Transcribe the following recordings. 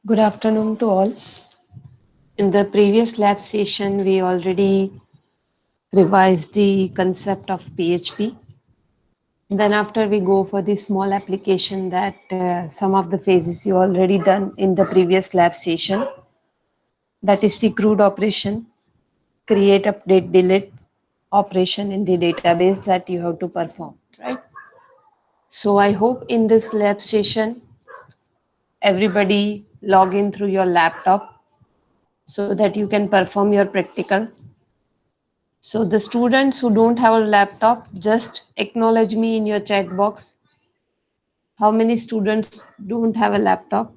Good afternoon to all. In the previous lab session, we already revised the concept of PHP. Then after we go for the small application that some of the phases you already done in the previous lab session. That is the CRUD operation, create, update, delete operation in the database that you have to perform, right? So I hope in this lab session, everybody log in through your laptop so that you can perform your practical. So the students who don't have a laptop, just acknowledge me in your chat box. How many students don't have a laptop?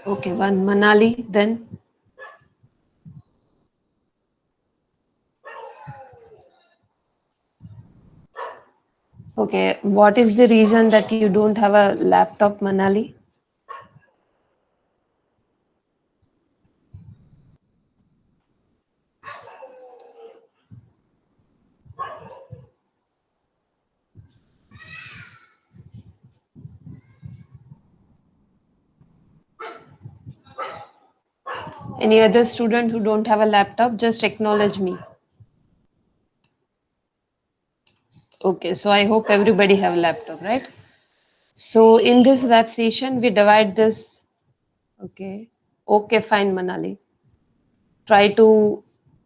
Okay, one Manali then. Okay, what is the reason that you don't have a laptop, Manali? Any other student who don't have a laptop, just acknowledge me. Okay, so I hope everybody have a laptop, right? So in this lab session, we divide this. Okay, okay, fine, Manali. Try to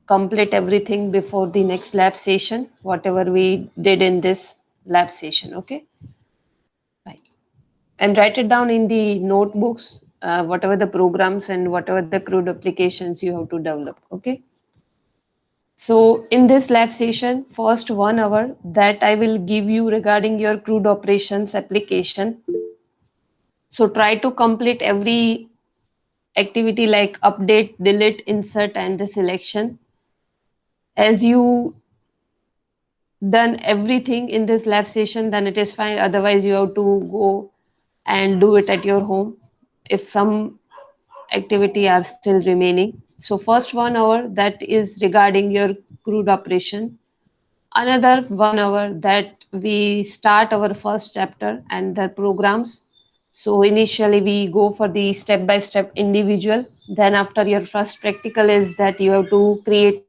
complete everything before the next lab session, whatever we did in this lab session. Okay, fine. And write it down in the notebooks, whatever the programs and whatever the CRUD applications you have to develop. Okay. So in this lab session, first 1 hour that I will give you regarding your CRUD operations application. So try to complete every activity like update, delete, insert, and the selection. As you done everything in this lab session, then it is fine. Otherwise, you have to go and do it at your home if some activity are still remaining. So first 1 hour that is regarding your CRUD operation. Another 1 hour that we start our first chapter and the programs. So initially we go for the step by step individual. Then after your first practical is that you have to create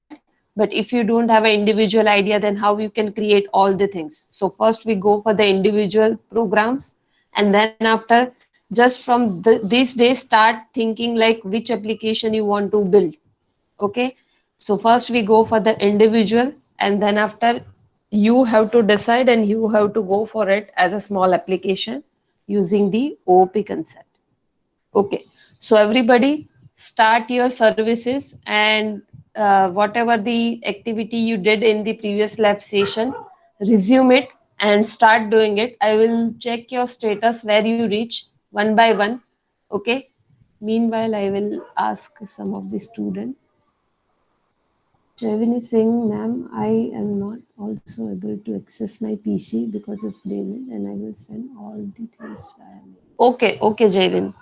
a database. So you can create that, but if you don't have an individual idea, then how you can create all the things? So first we go for the individual programs, and then after, just from these days start thinking like which application you want to build. Okay, so first we go for the individual, and then after you have to decide and you have to go for it as a small application using the OOP concept. Okay, so everybody start your services, and whatever the activity you did in the previous lab session, resume it and start doing it. I will check your status where you reach one by one. Okay, meanwhile I will ask some of the students. Shavin is saying, ma'am, I am not also able to access my PC because it's damaged and I will send all the things via mail. Okay, okay, Javin.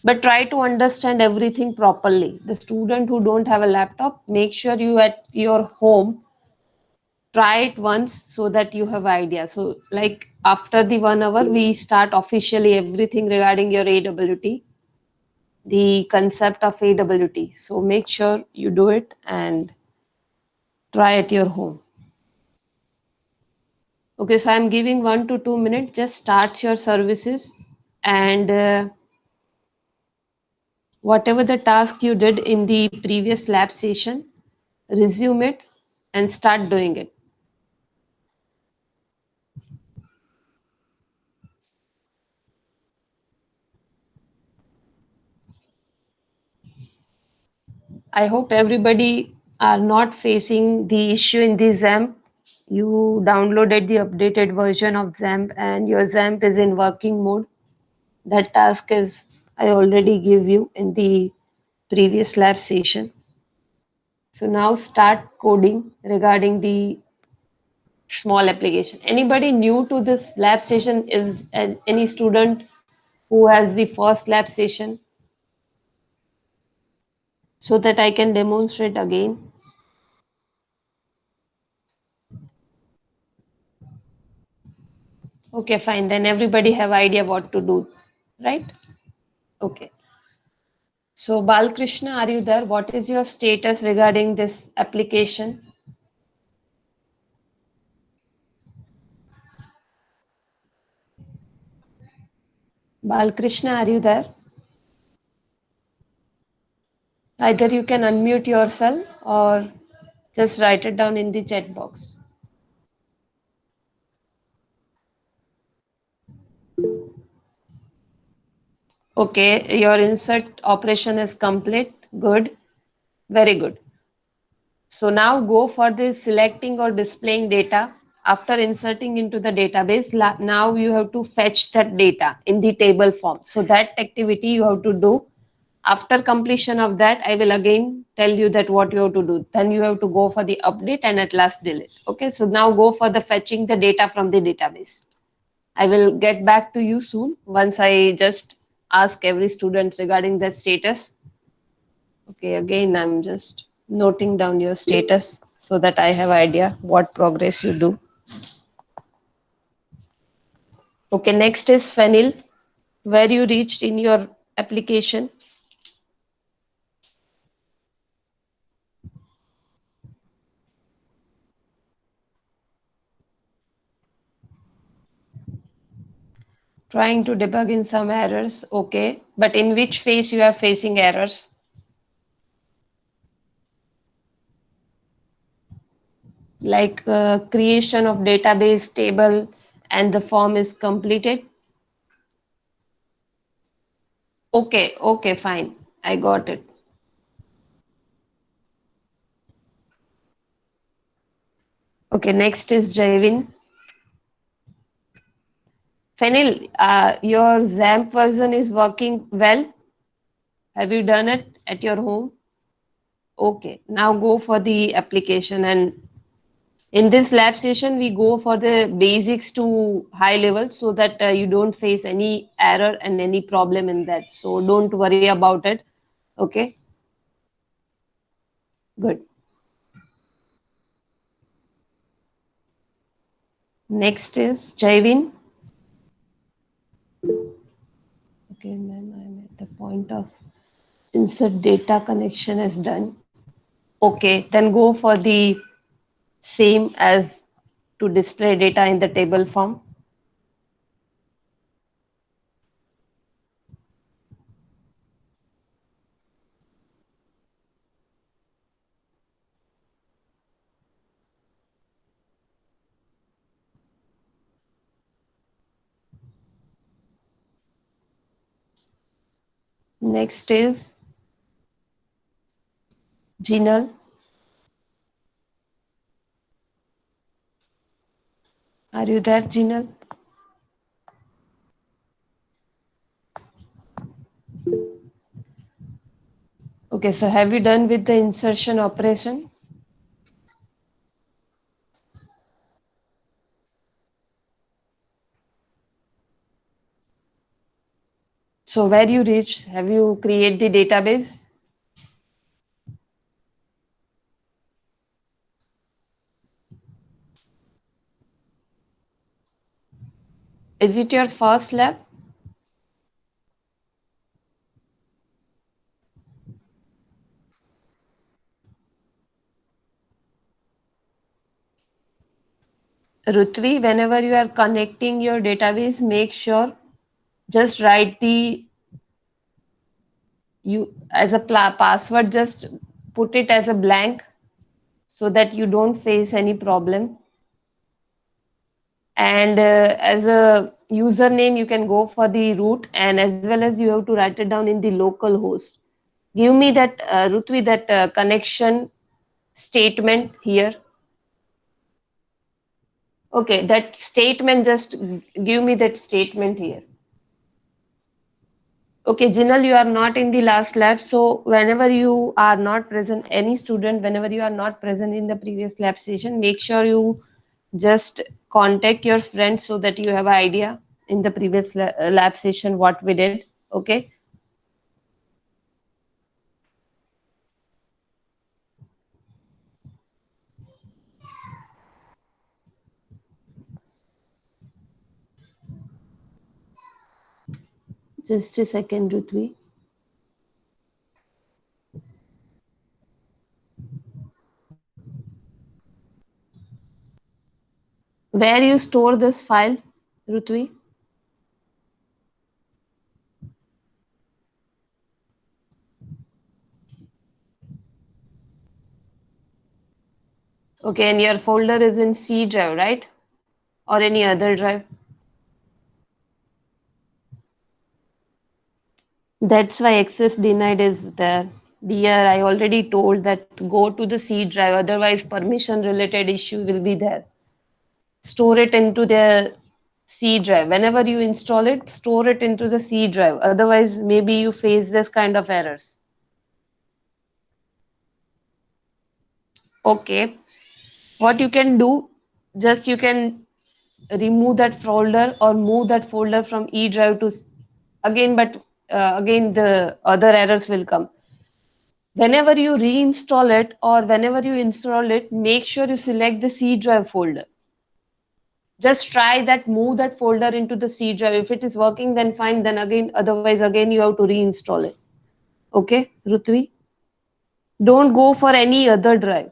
But try to understand everything properly. The student who don't have a laptop, make sure you at your home try it once so that you have idea. So like after the 1 hour, we start officially everything regarding your AWT, the concept of AWT. So make sure you do it and try at your home. Okay, so I'm giving 1 to 2 minutes. Just start your services, and whatever the task you did in the previous lab session, resume it and start doing it. I hope everybody are not facing the issue in the XAMPP. You downloaded the updated version of XAMPP and your XAMPP is in working mode. That task is I already give you in the previous lab session. So now start coding regarding the small application. Anybody new to this lab session? Is any student who has the first lab session so that I can demonstrate again? Okay, fine. Then everybody have idea what to do, right? Okay. So Balkrishna, are you there? What is your status regarding this application? Balkrishna, are you there? Either you can unmute yourself or just write it down in the chat box. Okay, your insert operation is complete. Good. Very good. So now go for the selecting or displaying data. After inserting into the database, now you have to fetch that data in the table form. So that activity you have to do. After completion of that, I will again tell you that what you have to do. Then you have to go for the update and at last delete. Okay, so now go for the fetching the data from the database. I will get back to you soon once I just ask every student regarding the status. Okay, again, I'm just noting down your status so that I have idea what progress you do. Okay, next is Fenil, where you reached in your application. Trying to debug in some errors. Okay, but in which phase you are facing errors? Like creation of database table and the form is completed. Okay, okay, fine. I got it. Okay, next is Javin. Fenil, your XAMPP version is working well. Have you done it at your home? Okay, now go for the application. And in this lab session, we go for the basics to high level so that you don't face any error and any problem in that. So don't worry about it. Okay, good. Next is Jaivin. Okay, ma'am, I'm at the point of insert data connection is done. Okay, then go for the same as to display data in the table form. Next is Jinal. Are you there, Jinal? Okay, so have you done with the insertion operation? So where you reach, have you create the database? Is it your first lab? Rutvi, whenever you are connecting your database, make sure just write the you as a password, just put it as a blank so that you don't face any problem. And as a username, you can go for the root, and as well as you have to write it down in the local host. Give me that, Rutvi, that connection statement here. Okay, that statement, just give me that statement here. Okay, Jinal, you are not in the last lab. So whenever you are not present, any student, whenever you are not present in the previous lab session, make sure you just contact your friends so that you have an idea in the previous lab session what we did. Okay. Just a second, Rutvi. Where you store this file, Rutvi? Okay, and your folder is in C drive, right? Or any other drive? That's why access denied is there. Dear, I already told that go to the C drive, otherwise permission related issue will be there. Store it into the C drive. Whenever you install it, store it into the C drive. Otherwise, maybe you face this kind of errors. Okay. What you can do, just you can remove that folder or move that folder from E drive to again, but again the other errors will come. Whenever you reinstall it or whenever you install it, make sure you select the C drive folder. Just try that, move that folder into the C drive. If it is working, then fine. Then again, otherwise, again, you have to reinstall it. Okay, Rutvi? Don't go for any other drive.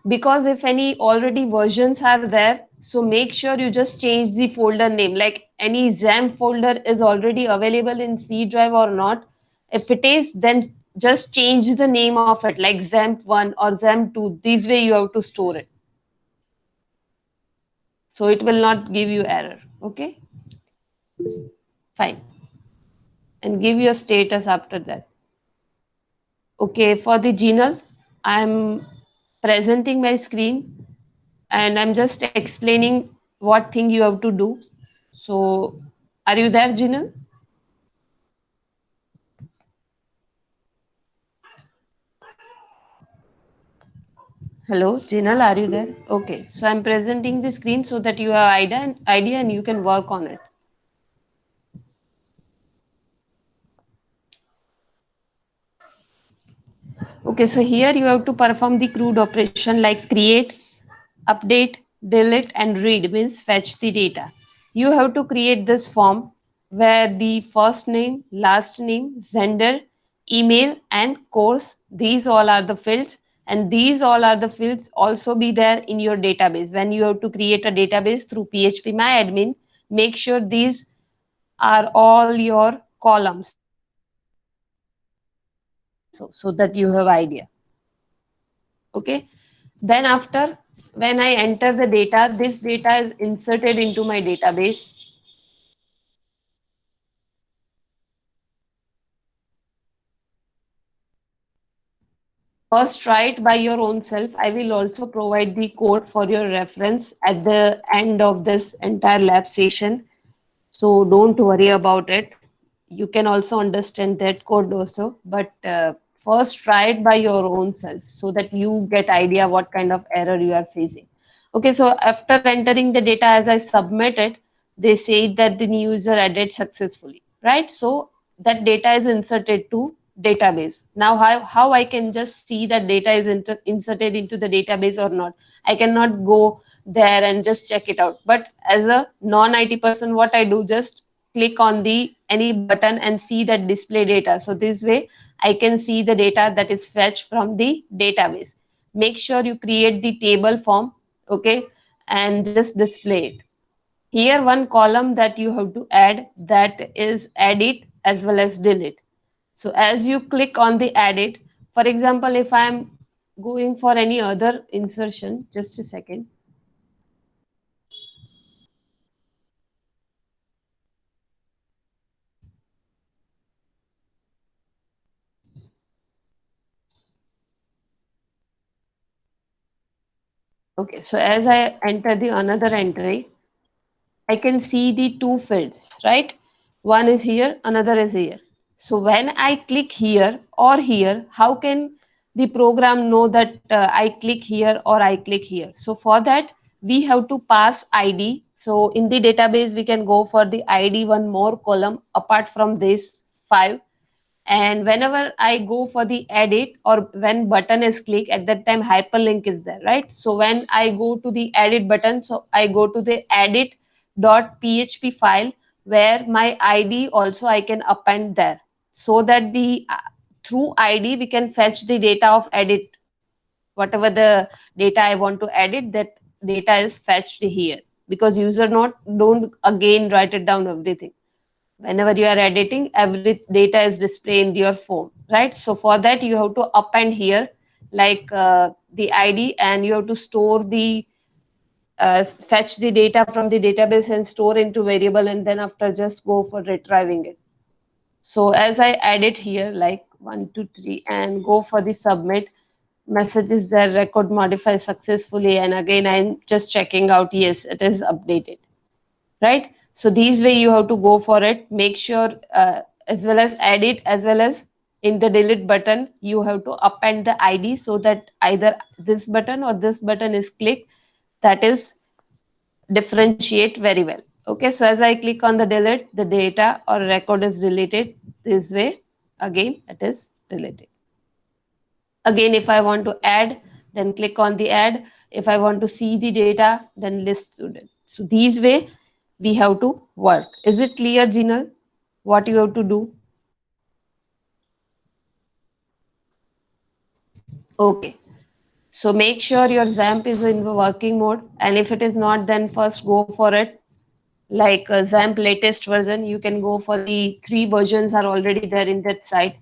Because if any already versions are there, so make sure you just change the folder name. Like any XAMPP folder is already available in C drive or not. If it is, then just change the name of it, like XAMPP1 or XAMPP2. This way you have to store it. So it will not give you error. Okay, fine. And give your status after that. Okay, for the Gmail, I'm presenting my screen and I'm just explaining what thing you have to do. So, are you there, Jinal? Hello, Jinal, are you there? Okay, so I'm presenting the screen so that you have idea and you can work on it. Okay, so here you have to perform the CRUD operation like create, update, delete, and read means fetch the data. You have to create this form where the first name, last name, gender, email, and course, these all are the fields, and these all are the fields also be there in your database. When you have to create a database through phpMyAdmin, make sure these are all your columns so that you have idea. Okay, then after, when I enter the data, this data is inserted into my database. First, try it by your own self. I will also provide the code for your reference at the end of this entire lab session. So don't worry about it. You can also understand that code also, but first try it by your own self so that you get idea what kind of error you are facing. Okay, so after entering the data as I submit it, they say that the new user added successfully, right? So that data is inserted to database. Now how I can just see that data is inserted into the database or not? I cannot go there and just check it out. But as a non-IT person, what I do, just click on the any button and see that display data. So this way I can see the data that is fetched from the database. Make sure you create the table form, okay, and just display it. Here one column that you have to add, that is edit as well as delete. So as you click on the edit, for example, if I am going for any other insertion, just a second. Okay, so as I enter the another entry, I can see the two fields, right? One is here, another is here. So when I click here or here, how can the program know that I click here or I click here? So for that, we have to pass ID. So in the database, we can go for the ID one more column apart from this five. And whenever I go for the edit or when button is clicked, at that time hyperlink is there, right? So when I go to the edit button, so I go to the edit.php file, where my ID also I can append there, so that the through ID we can fetch the data of edit, whatever the data I want to edit, that data is fetched here, because user not don't again write it down everything. Whenever you are editing, every data is displayed in your form, right? So for that you have to append here, like the ID, and you have to store the fetch the data from the database and store into variable, and then after just go for retrieving it. So as I add it here, like 1 2 3, and go for the submit, messages there, record modify successfully, and again I'm just checking out, yes, it is updated, right? So these way you have to go for it. Make sure as well as add it, as well as in the delete button you have to append the ID, so that either this button or this button is clicked, that is differentiate very well. Okay, so as I click on the delete, the data or record is deleted. This way again it is deleted. Again, if I want to add, then click on the add. If I want to see the data, then list student. So these way we have to work. Is it clear, Jinal, what you have to do? Okay. So make sure your XAMPP is in the working mode, and if it is not, then first go for it. Like XAMPP latest version, you can go for the three versions are already there in that site.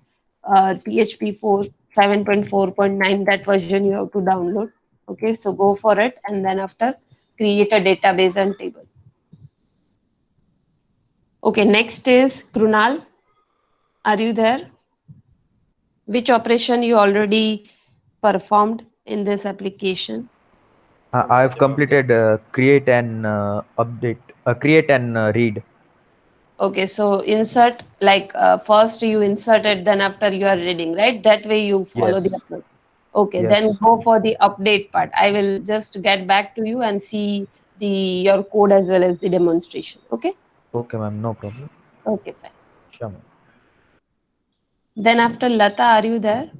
PHP 4 7.4.9, that version you have to download. Okay, so go for it, and then after create a database and table. Okay, next is Krunal. Are you there? Which operation you already performed in this application? I've completed create and read. Okay, so insert, like first you insert it, then after you are reading, right? That way you follow the Yes, approach. Okay, then yes. go for the update part. I will just get back to you and see the your code as well as the demonstration. Okay? Okay, ma'am, no problem. Okay, fine. Sure, ma'am. Then after Lata, are you there?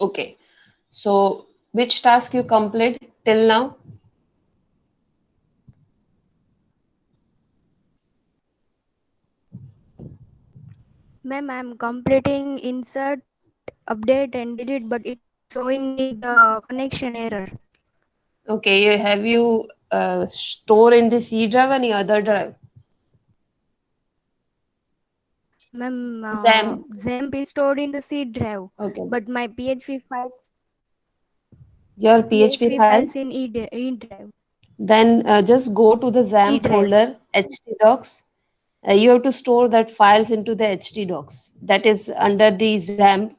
Okay. So which task you complete till now? Ma'am, I'm completing insert, update, and delete, but it's showing me the connection error. Okay, have you store in the C drive or any other drive? Ma'am, XAMPP. XAMPP is stored in the C drive, Okay. but my Your PHP PHP file. files in E drive. Then just go to the E XAMPP drive. folder, htdocs. You have to store that files into the htdocs. That is under the XAMPP.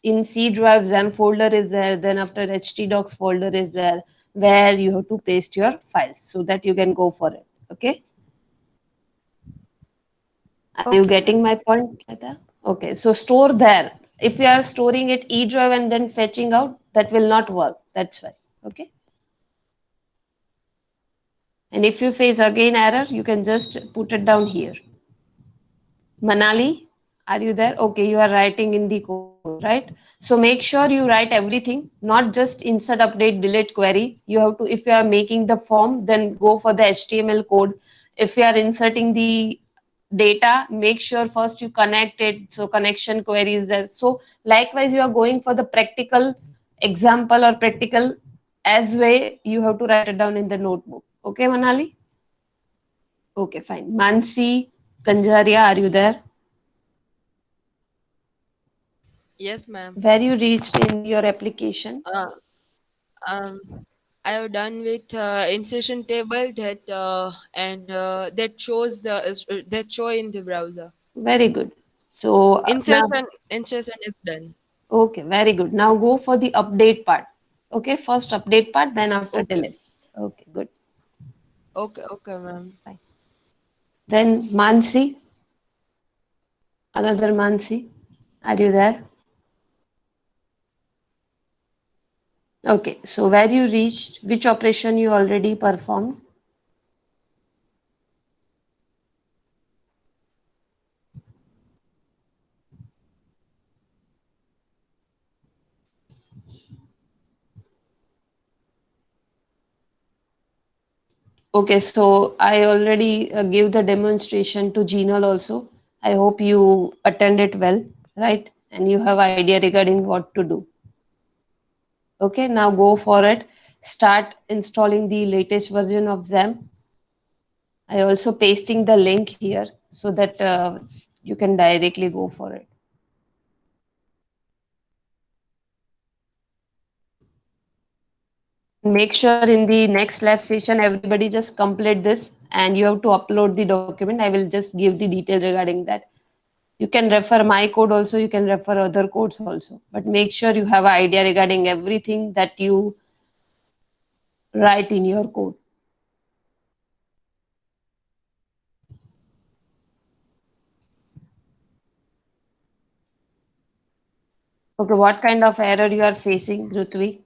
In C drive, XAMPP folder is there. Then after htdocs folder is there, where you have to paste your files so that you can go for it. Okay. Are you Okay, getting ma'am. my point, Lata? Okay. So store there. If you are storing it E drive and then fetching out, that will not work. That's why. Okay. And if you face again error, you can just put it down here. Manali, are you there? Okay, you are writing in the code, right? So make sure you write everything, not just insert, update, delete query. You have to, if you are making the form, then go for the HTML code. If you are inserting the data, make sure first you connect it. So connection query is there. So likewise, you are going for the practical example or practical as way, you have to write it down in the notebook. Okay, Manali? Okay, fine. Mansi, Kanjaria, are you there? Yes, ma'am. Where you reached in your application? Uh, um, I have done with insertion table that shows that show in the browser. Very good. So now, Insertion is done. okay, very good. Now go for the update part. Okay, first update part, then after Okay, delete. Okay, good. okay, ma'am. Fine. Then Mansi, another Mansi, are you there? Okay, so where you reached, which operation you already performed? Okay, so I already gave the demonstration to Gmail also. I hope you attend it well, right? And you have idea regarding what to do. Okay, now go for it. Start installing the latest version of them. I also pasting the link here so that you can directly go for it. Make sure in the next lab session, everybody just complete this and you have to upload the document. I will just give the detail regarding that. You can refer my code also, you can refer other codes also, but make sure you have an idea regarding everything that you write in your code. Okay, what kind of error you are facing, Grutvi?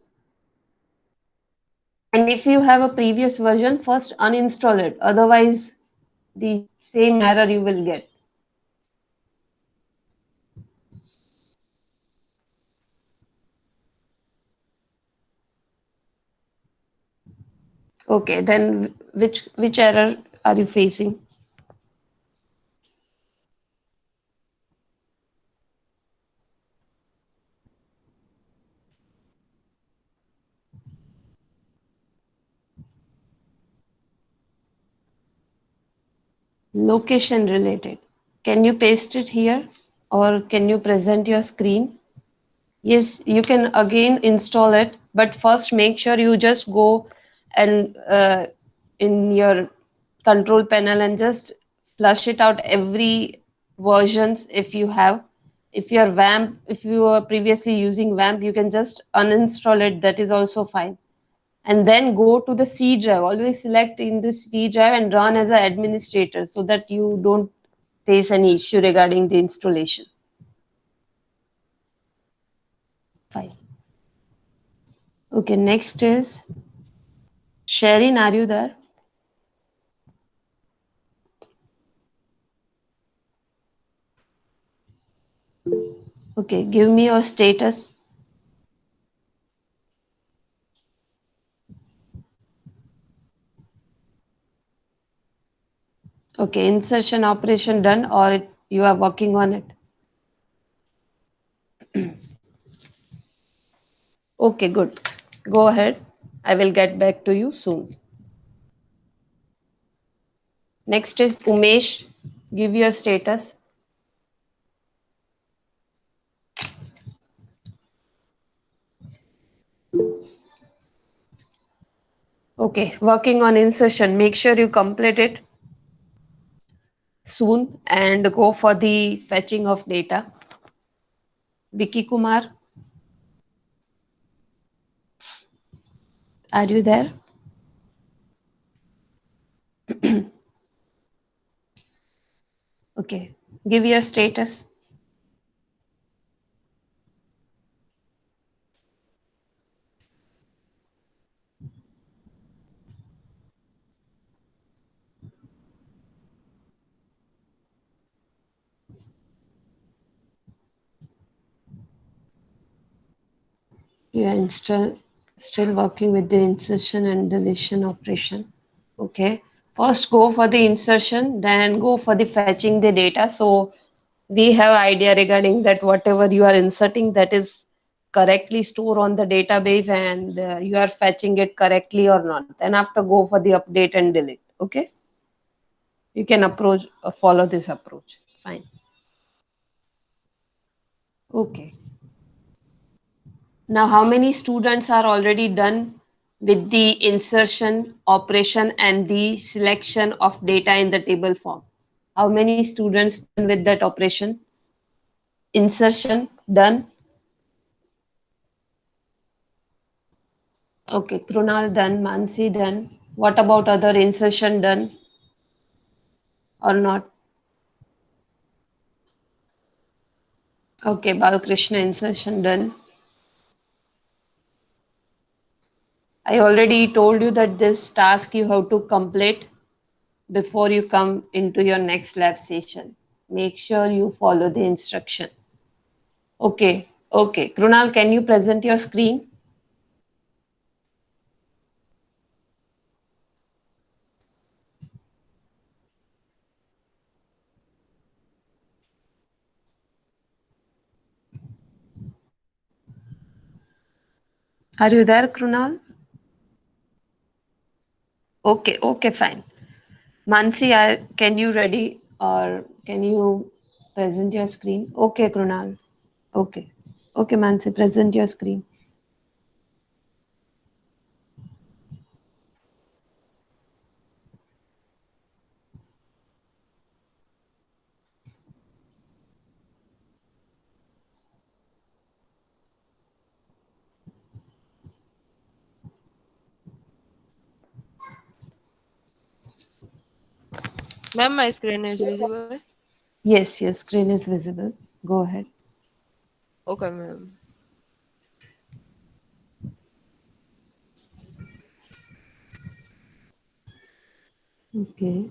And if you have a previous version, first uninstall it. Otherwise, the same error you will get. Okay, then which error are you facing? Location related. Can you paste it here or can you present your screen? Yes, you can again install it, but first make sure you just go and in your control panel and just flush it out every versions if you have. If you are WAMP, if you are previously using WAMP, you can just uninstall it. That is also fine. And then go to the C drive. Always select in the C drive and run as an administrator so that you don't face any issue regarding the installation. Fine. Okay, next is Sherin, are you there? Okay, give me your status. Okay, insertion operation done or you are working on it? Okay, good. Go ahead. I will get back to you soon. Next is Umesh. Give your status. Okay, working on insertion. Make sure you complete it soon and go for the fetching of data. Vicky Kumar, are you there? Okay, give your status. You are still working with the insertion and deletion operation. Okay. First go for the insertion, then go for the fetching the data. So we have idea regarding that whatever you are inserting that is correctly stored on the database and you are fetching it correctly or not. Then after go for the update and delete. Okay. You can approach follow this approach. Fine. Okay. Now, how many students are already done with the insertion operation and the selection of data in the table form? How many students done with that operation? Insertion done. Okay, Krunal done, Mansi done. What about other insertion done or not? Okay, Balakrishna insertion done. I already told you that this task you have to complete before you come into your next lab session. Make sure you follow the instruction. Okay, okay. Krunal, can you present your screen? Are you there, Krunal? Okay, fine. Mansi, can you ready or can you present your screen? Okay, Krunal. Okay. Okay, Mansi, present your screen. Ma'am, my screen is visible. Yes, your screen is visible. Go ahead. Okay, ma'am. Okay.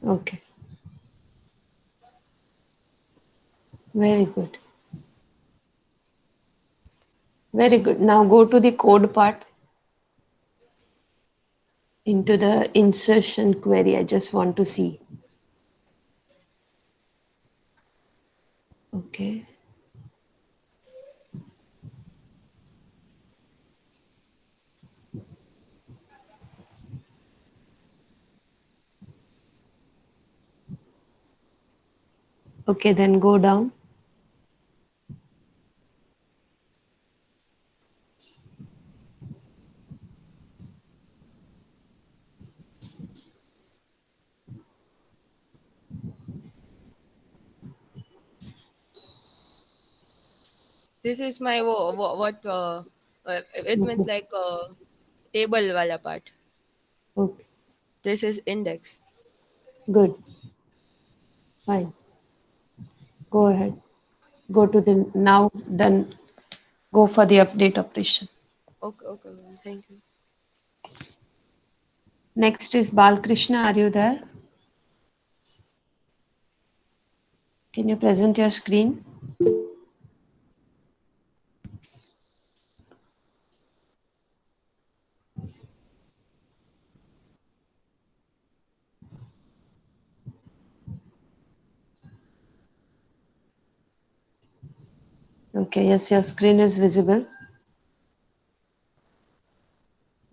Okay. Very good. Very good. Now go to the code part into the insertion query. I just want to see. Okay. Okay, then go down. This is my what it means Okay. like table wala part. Okay. This is index. Good. Fine. Go ahead. Go to the now then go for the update operation. Okay, ma'am. Thank you. Next is Balkrishna. Are you there? Can you present your screen? Okay, yes, your screen is visible.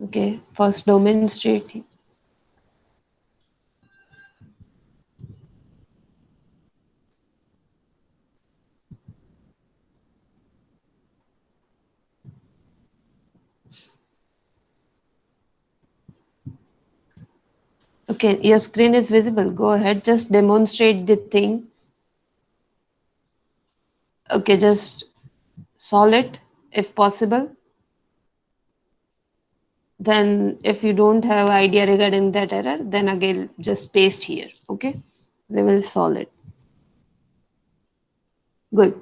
Okay, first domain state. Okay, your screen is visible. Go ahead, just demonstrate the thing. Okay, just solve it if possible. Then if you don't have idea regarding that error, then again just paste here. Okay, we will solve it. Good.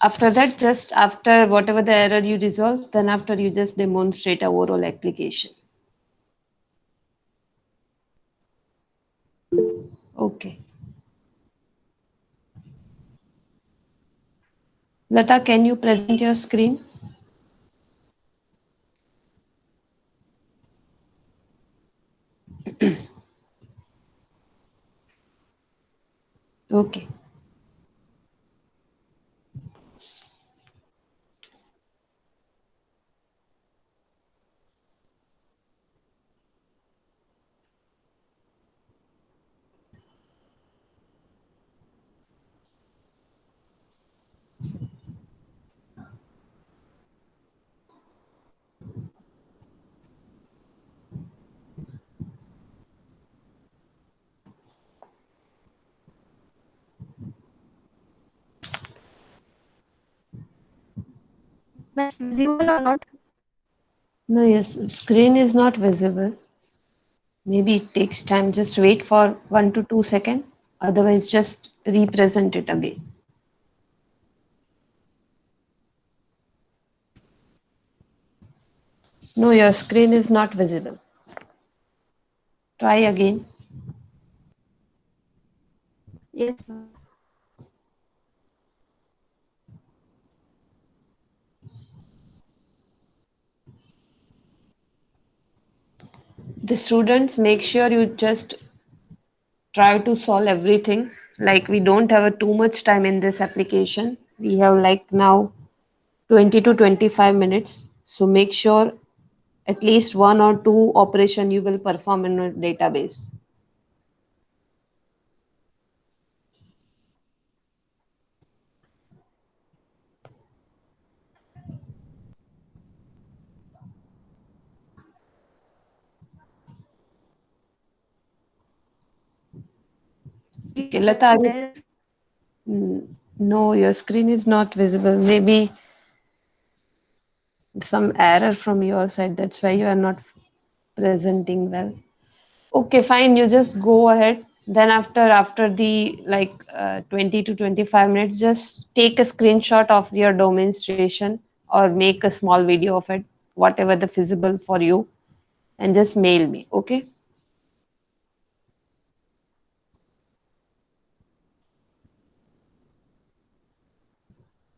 After that, just after whatever the error you resolve, then after you just demonstrate a overall application. Okay. Lata, can you present your screen? Okay. Ma'am, it's visible or not? No, yes, screen is not visible. Maybe it takes time. Just wait for 1 to 2 seconds. Otherwise, just represent it again. No, your screen is not visible. Try again. Yes, ma'am. The students, make sure you just try to solve everything. Like we don't have too much time in this application. We have like now 20 to 25 minutes. So make sure at least one or two operation you will perform in a database. Okay, Lata, are you- no, your screen is not visible. Maybe some error from your side. That's why you are not presenting well. Okay, fine. You just go ahead. Then after the 20 to 25 minutes, just take a screenshot of your demonstration or make a small video of it, whatever the feasible for you, and just mail me. Okay.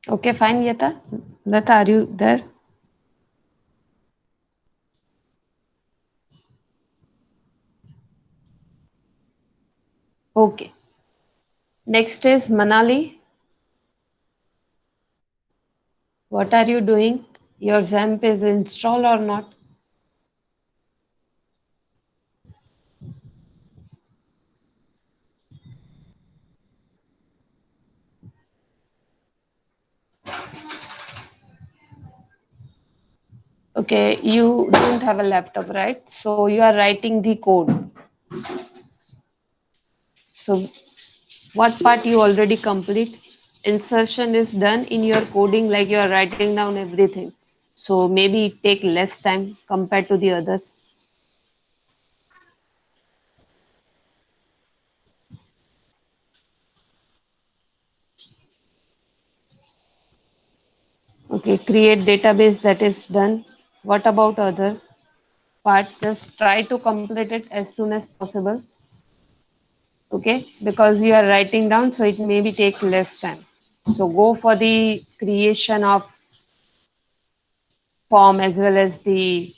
Okay, fine, Yata. Lata, are you there? Okay. Next is Manali. What are you doing? Your XAMPP is installed or not? Okay, you don't have a laptop, right? So you are writing the code. So what part you already complete? Insertion is done in your coding, like you are writing down everything. So maybe it take less time compared to the others. Okay, create database, that is done. What about other part? Just try to complete it as soon as possible. Okay, because you are writing down, so it maybe take less time. So go for the creation of form as well as the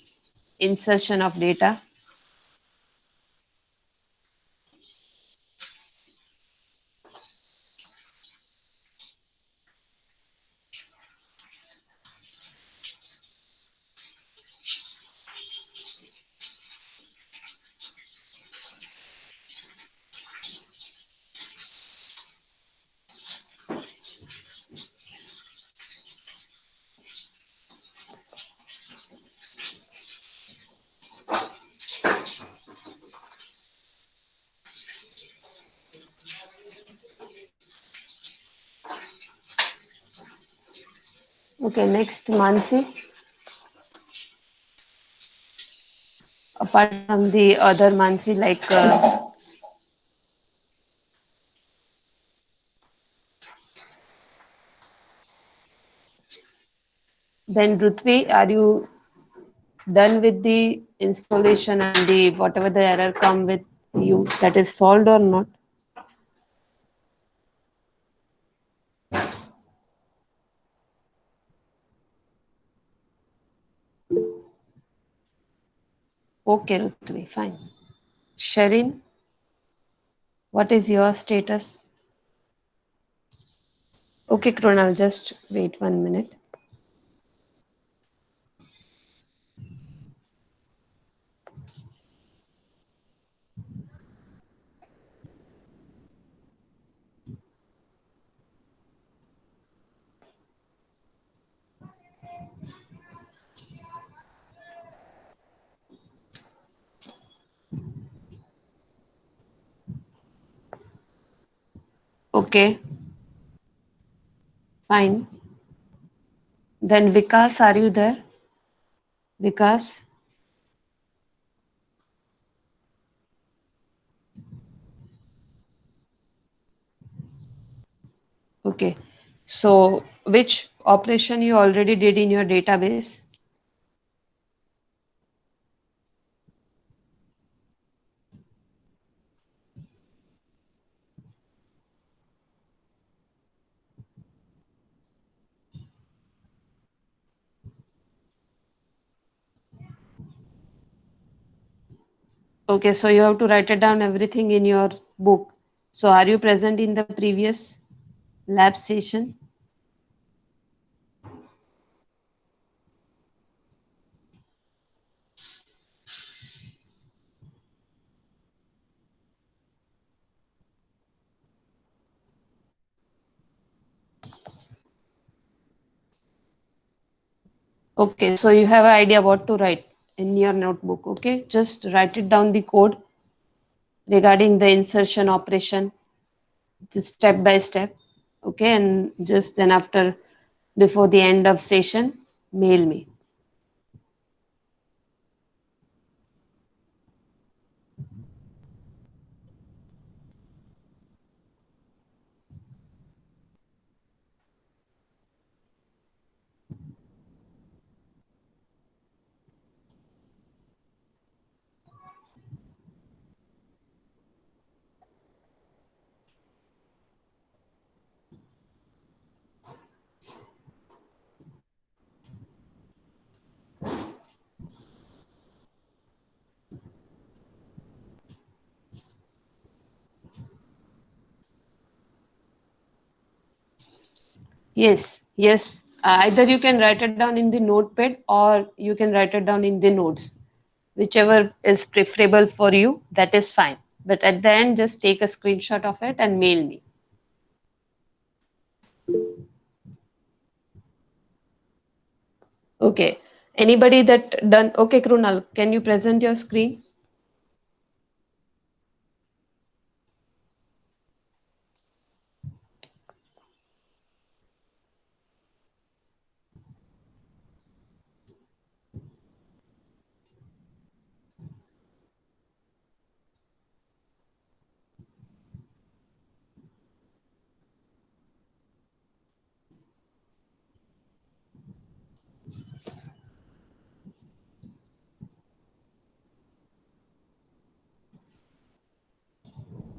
insertion of data. Okay, next, Mansi. Apart from the other Mansi, then Rutvi, are you done with the installation and the whatever the error come with you, that is solved or not? Okay, Rutvi, fine. Sharin, what is your status? Okay, Kronal, just wait 1 minute. Okay, fine. Then Vikas, are you there? Vikas? Okay. So which operation you already did in your database? Okay, so you have to write it down everything in your book. So are you present in the previous lab session? Okay, so you have an idea what to write in your notebook. Okay, just write it down the code regarding the insertion operation, just step by step. Okay, and just then after, before the end of session, mail me. Yes, yes. Either you can write it down in the notepad or you can write it down in the notes. Whichever is preferable for you, that is fine. But at the end, just take a screenshot of it and mail me. Okay. Anybody that done? Okay, Krunal, can you present your screen?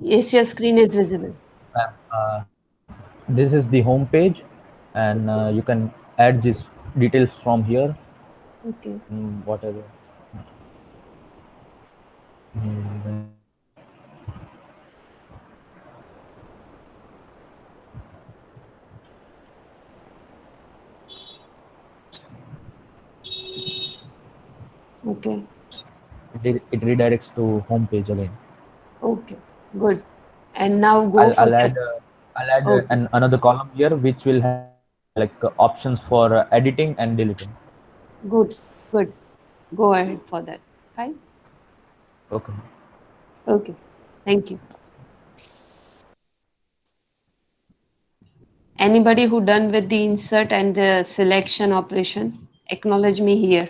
Yes, your screen is visible. Ma'am, this is the home page, and you can add these details from here. Okay. Whatever. Mm, Okay. it redirects to home page again. Okay. Good. And now go for cal. I'll add Okay. another column here which will have like options for editing and deleting. Good. Good. Go ahead for that. Fine. Okay. Okay. Thank you. Anybody who done with the insert and the selection operation, acknowledge me here.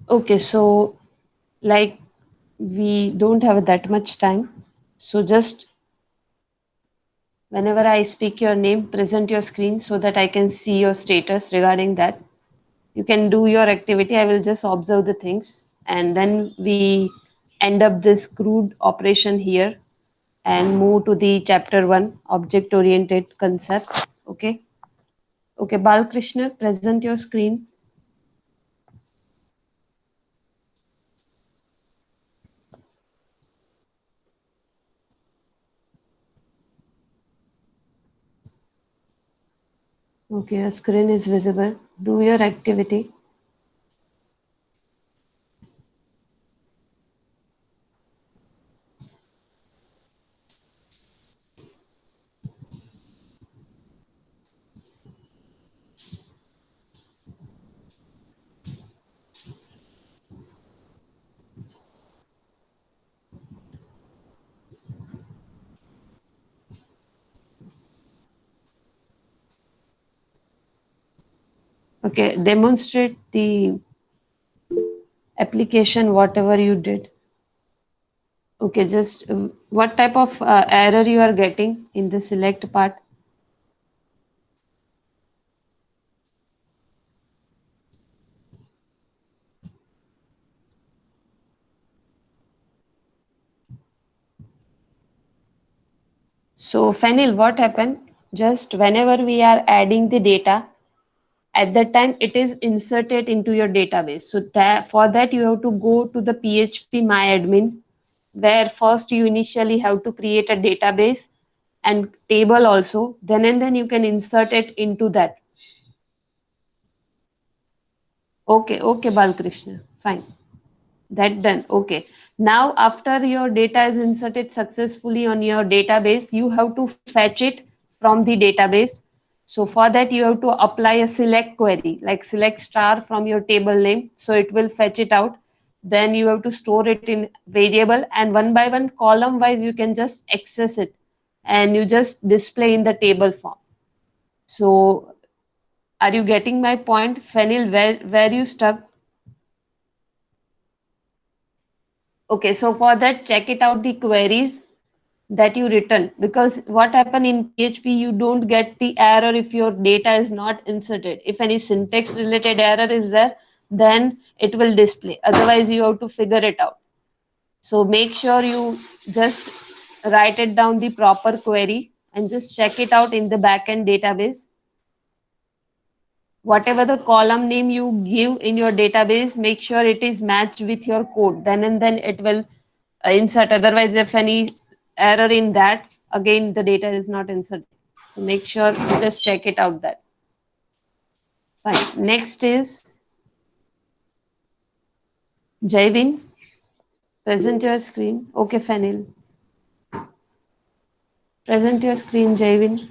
Okay, so like we don't have that much time. So just whenever I speak your name, present your screen so that I can see your status regarding that. You can do your activity. I will just observe the things and then we end up this crude operation here and move to the chapter 1 object oriented concepts. Okay. Okay, Balkrishna, present your screen. Okay, your screen is visible. Do your activity. Okay, demonstrate the application, whatever you did. Okay, just what type of error you are getting in the select part? So, Fenil, what happened? Just whenever we are adding the data, at that time it is inserted into your database. So for that you have to go to the PHP MyAdmin, where first you initially have to create a database and table also. Then and then you can insert it into that. Okay, okay, Balkrishna, fine. That done. Okay. Now, after your data is inserted successfully on your database, you have to fetch it from the database. So for that, you have to apply a select query, like select star from your table name. So it will fetch it out. Then you have to store it in variable, and one by one, column wise, you can just access it and you just display in the table form. So are you getting my point, Fenil? Where you stuck? Okay, so for that, check it out the queries that you written, because what happen in PHP, you don't get the error if your data is not inserted. If any syntax related error is there, then it will display. Otherwise, you have to figure it out. So make sure you just write it down the proper query and just check it out in the backend database. Whatever the column name you give in your database, make sure it is matched with your code. Then and then it will insert. Otherwise, if any error in that, again the data is not inserted. So make sure you just check it out that. Fine. Next is Jaivin. Present your screen. Okay, Fanil. Present your screen, Jaivin.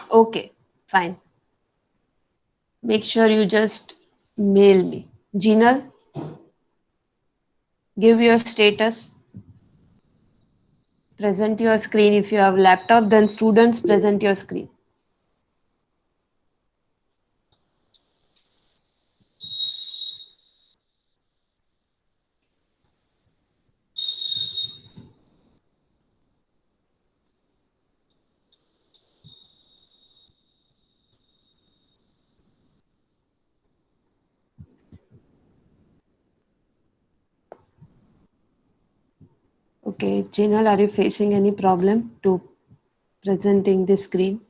Okay, fine. Make sure you just mail me. Jinal, give your status. Present your screen. If you have laptop, then students present your screen. Okay, Jinal, are you facing any problem to presenting the screen?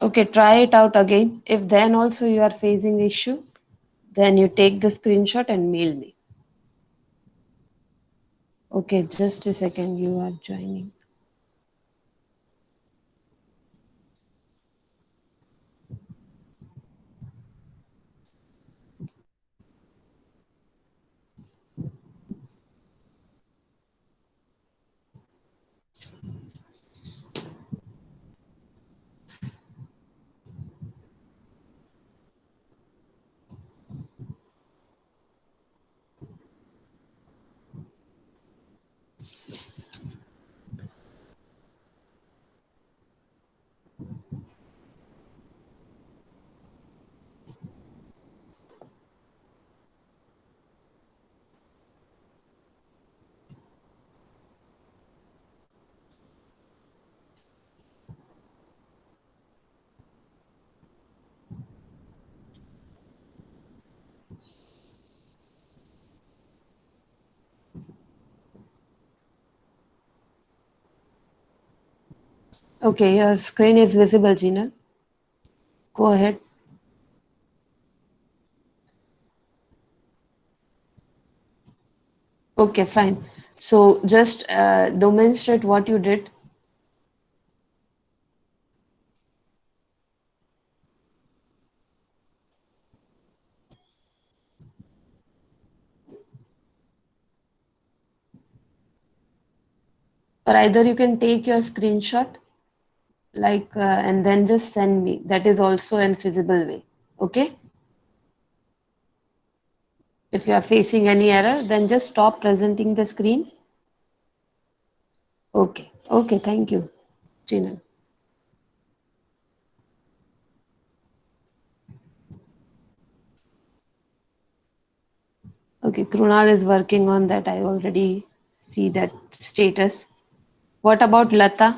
Okay, try it out again. If then also you are facing issue, then you take the screenshot and mail me. Okay, just a second, you are joining. Okay, your screen is visible, Gina. Go ahead. Okay, fine. So just demonstrate what you did. Or either you can take your screenshot, like, and then just send me. That is also an feasible way. Okay? If you are facing any error, then just stop presenting the screen. Okay. Okay, thank you, Gina. Okay, Krunal is working on that. I already see that status. What about Lata?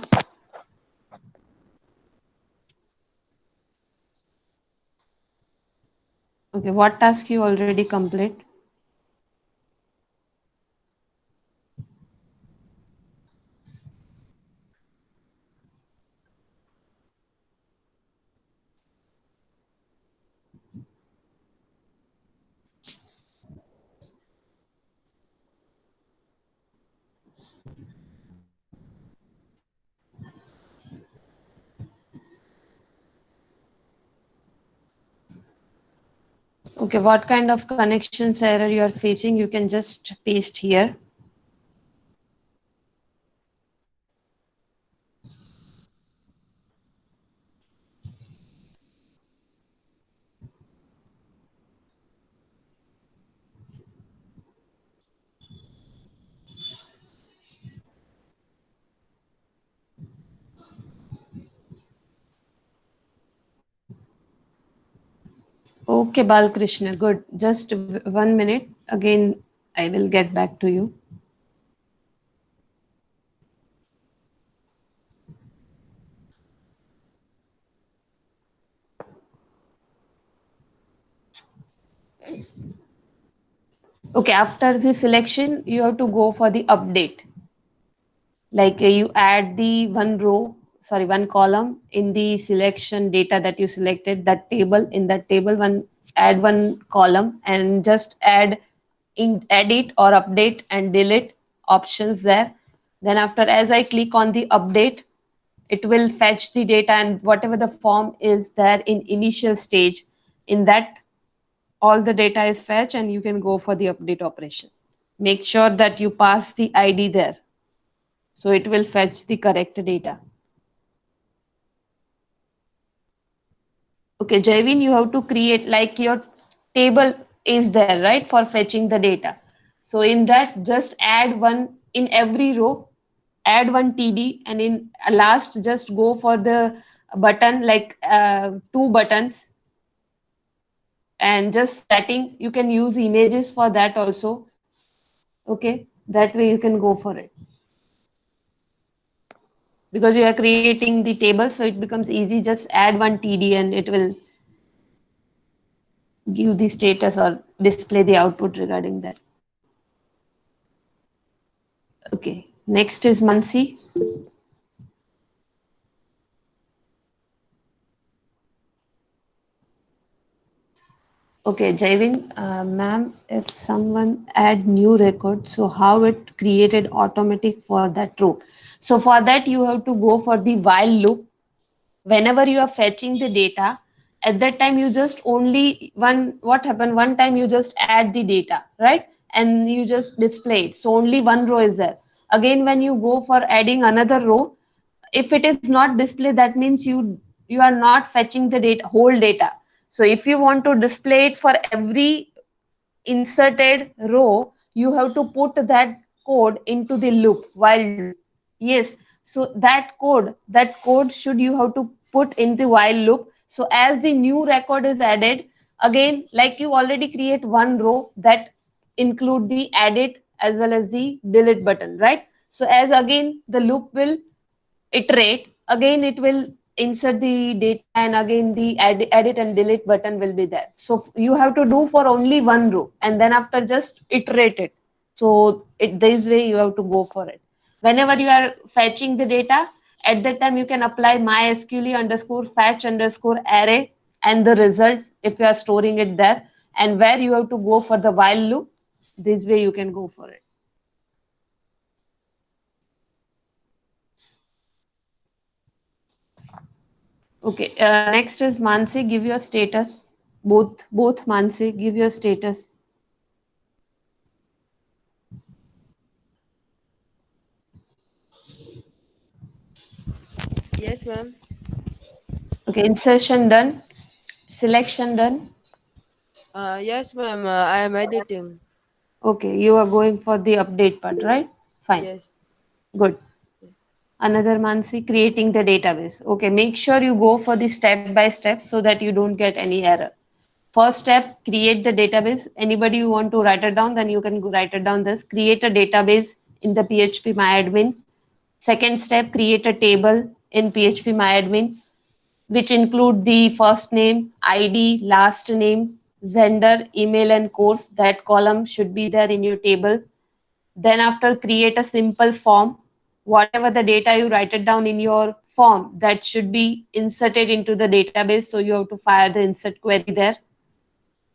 Okay, what task you already complete? Okay, what kind of connections error you are facing? You can just paste here. Okay, Balkrishna, good. Just 1 minute. Again, I will get back to you. Okay, after the selection, you have to go for the update. Like you add the one column in the selection data that you selected, that table, in that table, add one column and just add in edit or update and delete options there. Then after, as I click on the update, it will fetch the data, and whatever the form is there in initial stage, in that all the data is fetched and you can go for the update operation. Make sure that you pass the ID there, so it will fetch the correct data. Okay, Javin, you have to create, like, your table is there, right, for fetching the data. So in that, just add one in every row, add one TD, and in last, just go for the button, like two buttons, and just setting. You can use images for that also. Okay, that way you can go for it. Because you are creating the table, so it becomes easy. Just add one TD and it will give the status or display the output regarding that. Okay, next is Mansi. Okay, Jaivin, ma'am, if someone add new record, so how it created automatic for that row? So for that, you have to go for the while loop. Whenever you are fetching the data, at that time you just only what happened, one time you just add the data, right, and you just display it, so only one row is there. Again, when you go for adding another row, if it is not displayed, that means you are not fetching the data, whole data. So if you want to display it for every inserted row, you have to put that code into the loop, while loop. Yes, so that code should you have to put in the while loop. So as the new record is added, again, like you already create one row that include the edit as well as the delete button, right? So as again the loop will iterate, again it will insert the data, and again the edit and delete button will be there. So you have to do for only one row, and then after just iterate it. So this way you have to go for it. Whenever you are fetching the data, At that time, you can apply mysql underscore fetch underscore array and the result if you are storing it there, and where you have to go for the while loop. This way you can go for it. Okay, next is Mansi, give your status. Both Mansi, give your status. Yes, ma'am. Okay, insertion done, selection done. Yes, ma'am. I am editing. Okay, you are going for the update part, right? Fine, Yes. good. Another Mansi, creating the database. Okay, make sure you go for the step by step so that you don't get any error. First step, create the database. Anybody you want to write it down, then you can go write it down this. Create a database in the PHP MyAdmin. Second step, create a table in PHP MyAdmin, which include the first name, ID, last name, gender, email, and course. That column should be there in your table. Then after, create a simple form. Whatever the data you write it down in your form, that should be inserted into the database. So you have to fire the insert query there.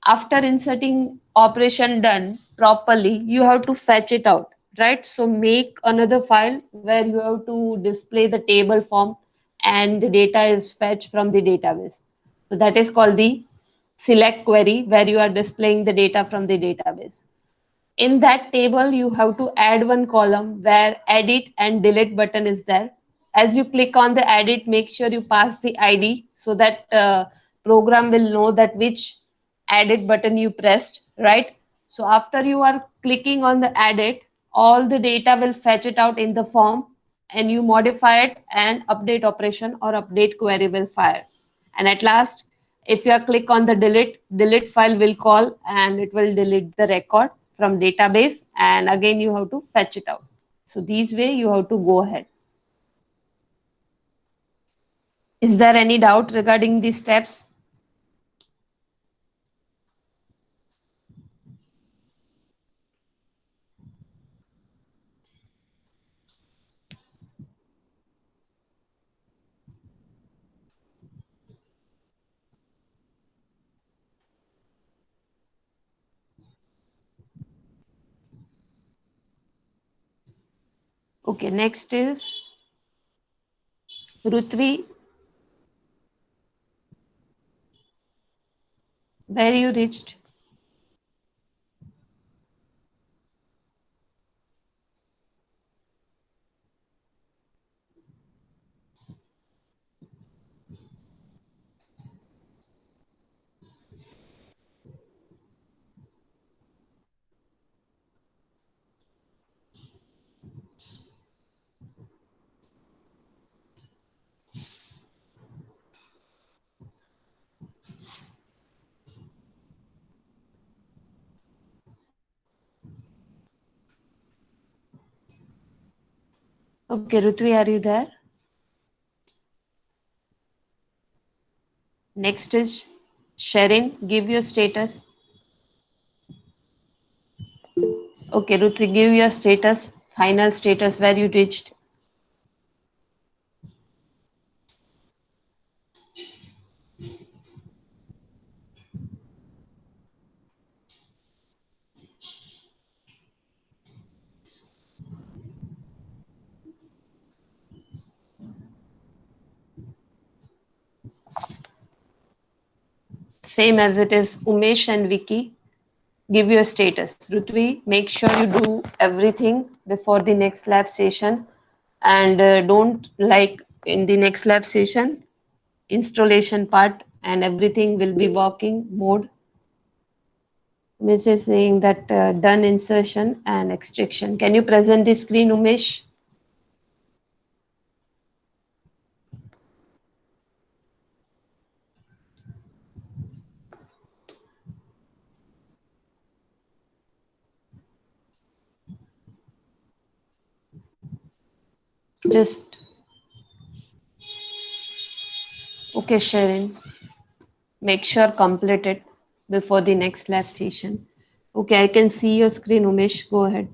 After inserting operation done properly, you have to fetch it out, right? So make another file where you have to display the table form and the data is fetched from the database. So that is called the select query, where you are displaying the data from the database. In that table, you have to add one column where edit and delete button is there. As you click on the edit, make sure you pass the ID so that program will know that which edit button you pressed, right? So after you are clicking on the edit, all the data will fetch it out in the form and you modify it, and update operation or update query will fire. And at last, if you click on the delete file will call and it will delete the record from database, and again you have to fetch it out. So these way you have to go ahead. Is there any doubt regarding these steps? Okay, next is Rutvi. Where you reached? Okay, Rutvi, are you there? Next is Sharon. Give your status. Okay, Rutvi, give your status, final status, where you reached. Same as it is Umesh and Vicky. Give your status. Rutvi, make sure you do everything before the next lab session, and don't like in the next lab session, installation part and everything will be working mode. Umesh is saying that done insertion and extraction. Can you present the screen, Umesh? Just okay, Sharon. Make sure complete it before the next lab session. Okay, I can see your screen, Umesh. Go ahead.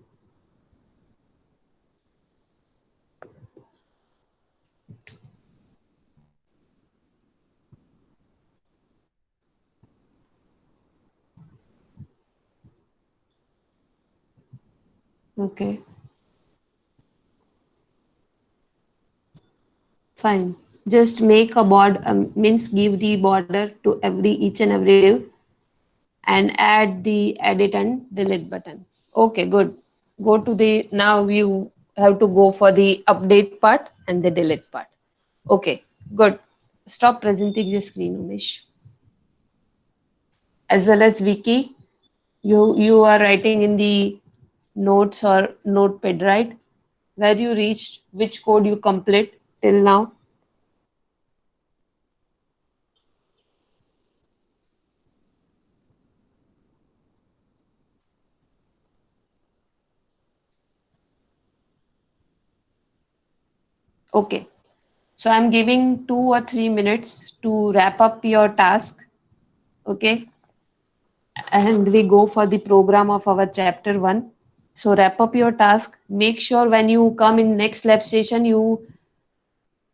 Okay, fine. Just make a board, means give the border to each and every div and add the edit and delete button. Okay, good. Go to the, now you have to go for the update part and the delete part. Okay, good. Stop presenting the screen, Umesh. As well as Vicky, you are writing in the notes or notepad, right? Where you reached, which code you complete till now. Okay, so I'm giving 2 or 3 minutes to wrap up your task. Okay, and we go for the program of our chapter 1. So wrap up your task. Make sure when you come in next lab session, you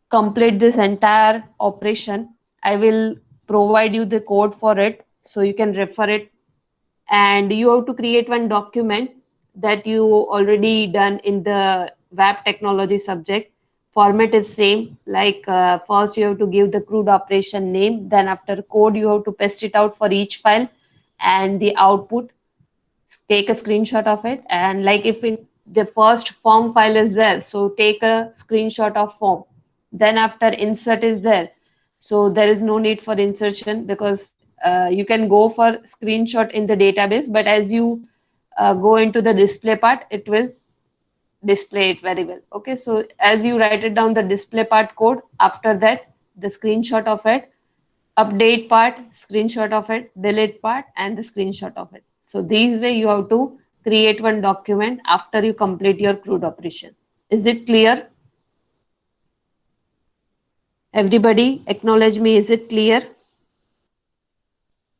complete this entire operation. I will provide you the code for it so you can refer it, and you have to create one document that you already done in the web technology subject. Format is same, like first you have to give the crude operation name, then after code you have to paste it out for each file, and the output, take a screenshot of it. And like if in the first form file is there, so take a screenshot of form. Then after insert is there, so there is no need for insertion, because you can go for screenshot in the database, but as you go into the display part, it will display it very well. Okay, so as you write it down the display part code, after that the screenshot of it, update part, screenshot of it, delete part, and the screenshot of it. So these way you have to create one document after you complete your CRUD operation. Is it clear? Everybody acknowledge me, is it clear?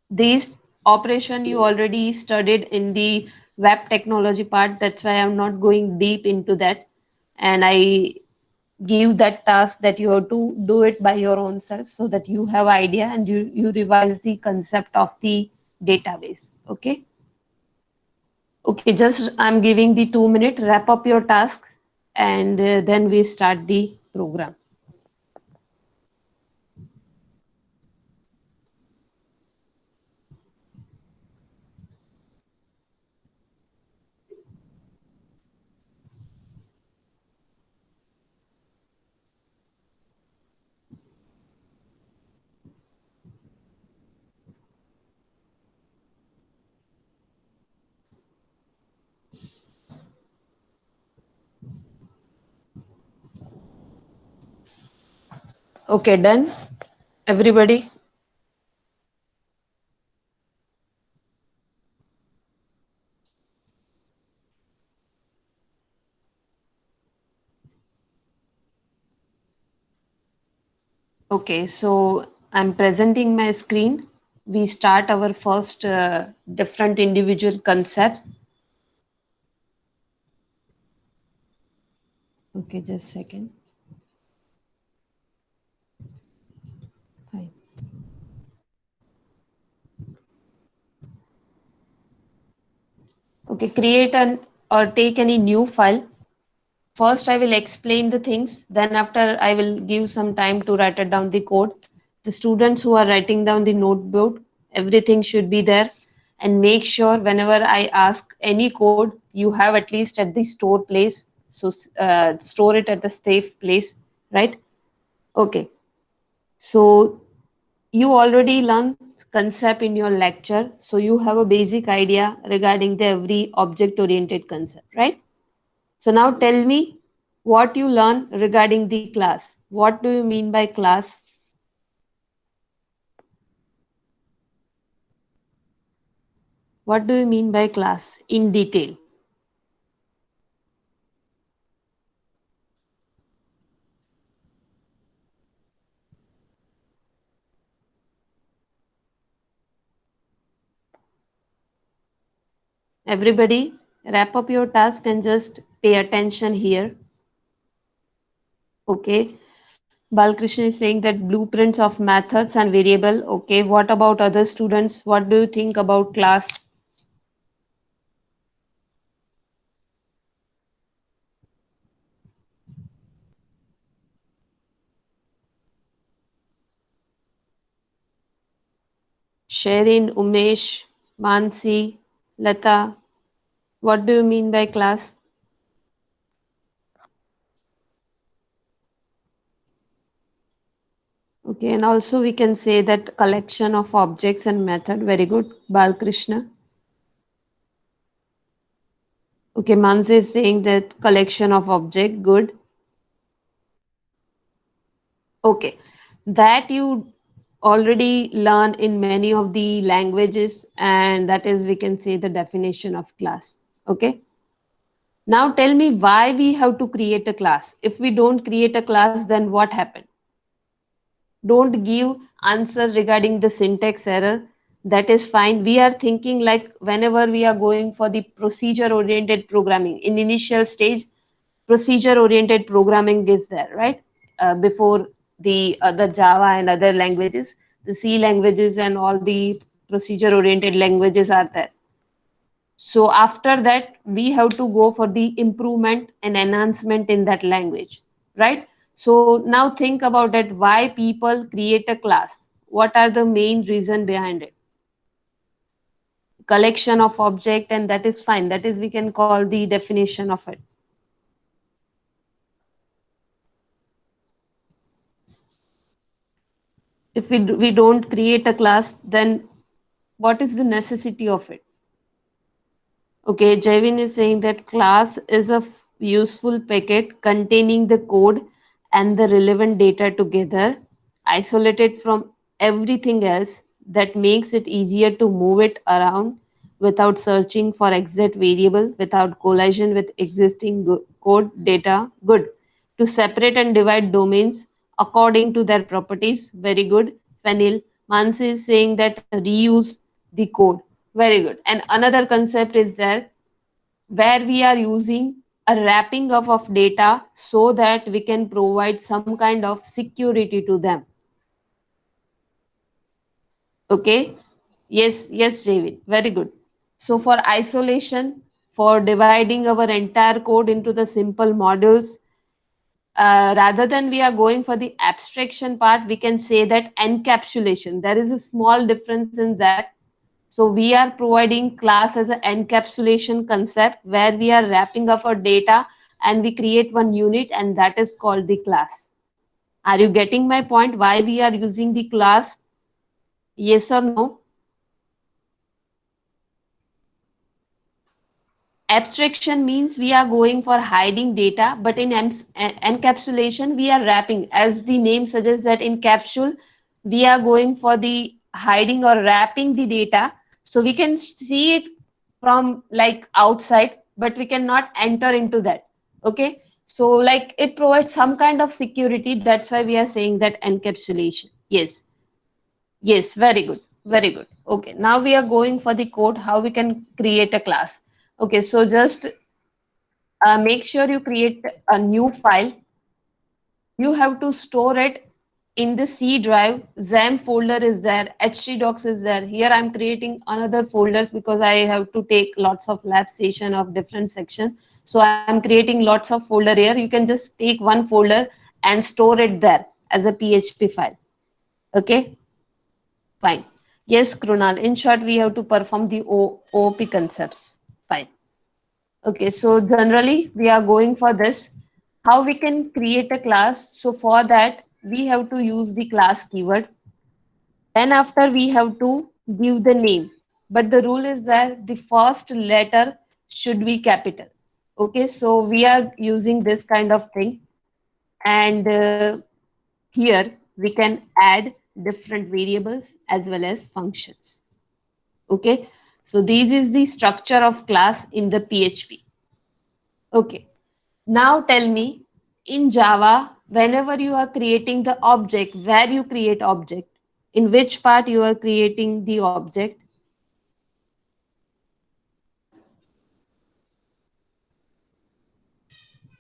This operation you already studied in the web technology part, that's why I'm not going deep into that. And I give that task that you have to do it by your own self, so that you have idea and you revise the concept of the database. Okay, okay, just I'm giving the 2 minute, wrap up your task, and then we start the program. Okay, done, everybody? Okay, so I'm presenting my screen. We start our first different individual concepts. Okay, just a second. Fine. Okay, create an or take any new file. First, I will explain the things. Then after, I will give some time to write it down the code. The students who are writing down the notebook, everything should be there. And make sure whenever I ask any code, you have at least at the store place. So store it at the safe place, right? Okay. So you already learned concept in your lecture. So you have a basic idea regarding the every object oriented concept, right? So now tell me what you learn regarding the class. What do you mean by class? What do you mean by class in detail? Everybody, wrap up your task and just pay attention here. Okay. Balkrishna is saying that blueprints of methods and variable. Okay. What about other students? What do you think about class? Sherin, Umesh, Mansi, Lata. What do you mean by class? Okay, and also we can say that collection of objects and method. Very good. Balkrishna. Okay, Mansi is saying that collection of object. Good. Okay, that you already learn in many of the languages, and that is, we can say, the definition of class. Okay. Now tell me why we have to create a class. If we don't create a class, then what happened? Don't give answers regarding the syntax error. That is fine. We are thinking like whenever we are going for the procedure oriented programming in initial stage, procedure oriented programming is there, right? Before the other Java and other languages, the C languages and all the procedure oriented languages are there. So after that, we have to go for the improvement and enhancement in that language, right? So now think about it. Why people create a class? What are the main reason behind it? Collection of object, and that is fine. That is, we can call the definition of it. If we don't create a class, then what is the necessity of it? Okay, Javin is saying that class is a useful packet containing the code and the relevant data together, isolated from everything else, that makes it easier to move it around without searching for exact variable, without collision with existing code data. Good. To separate and divide domains according to their properties. Very good. Fenil. Mansi is saying that reuse the code. Very good. And another concept is there where we are using a wrapping up of data so that we can provide some kind of security to them. Okay. Yes, David. Very good. So for isolation, for dividing our entire code into the simple modules, rather than we are going for the abstraction part, we can say that encapsulation. There is a small difference in that. So we are providing class as an encapsulation concept where we are wrapping up our data and we create one unit, and that is called the class. Are you getting my point? Why we are using the class? Yes or no? Abstraction means we are going for hiding data, but in encapsulation, we are wrapping. As the name suggests that in capsule, we are going for the hiding or wrapping the data. So we can see it from like outside, but we cannot enter into that. Okay. So like it provides some kind of security. That's why we are saying that encapsulation. Yes. Yes, very good. Very good. Okay, now we are going for the code, how we can create a class. Okay, so just make sure you create a new file. You have to store it in the C drive. XAMPP folder is there, htdocs is there. Here I'm creating another folders because I have to take lots of lab session of different sections. So I'm creating lots of folder here. You can just take one folder and store it there as a PHP file. Okay. Fine. Yes, Krunal. In short, we have to perform the OOP concepts. Fine. Okay, so generally we are going for this. How we can create a class? So for that, we have to use the class keyword. Then after we have to give the name. But the rule is that the first letter should be capital. Okay, so we are using this kind of thing. And here we can add different variables as well as functions. Okay, so this is the structure of class in the PHP. Okay, now tell me, in Java, whenever you are creating the object, where you create object, in which part you are creating the object?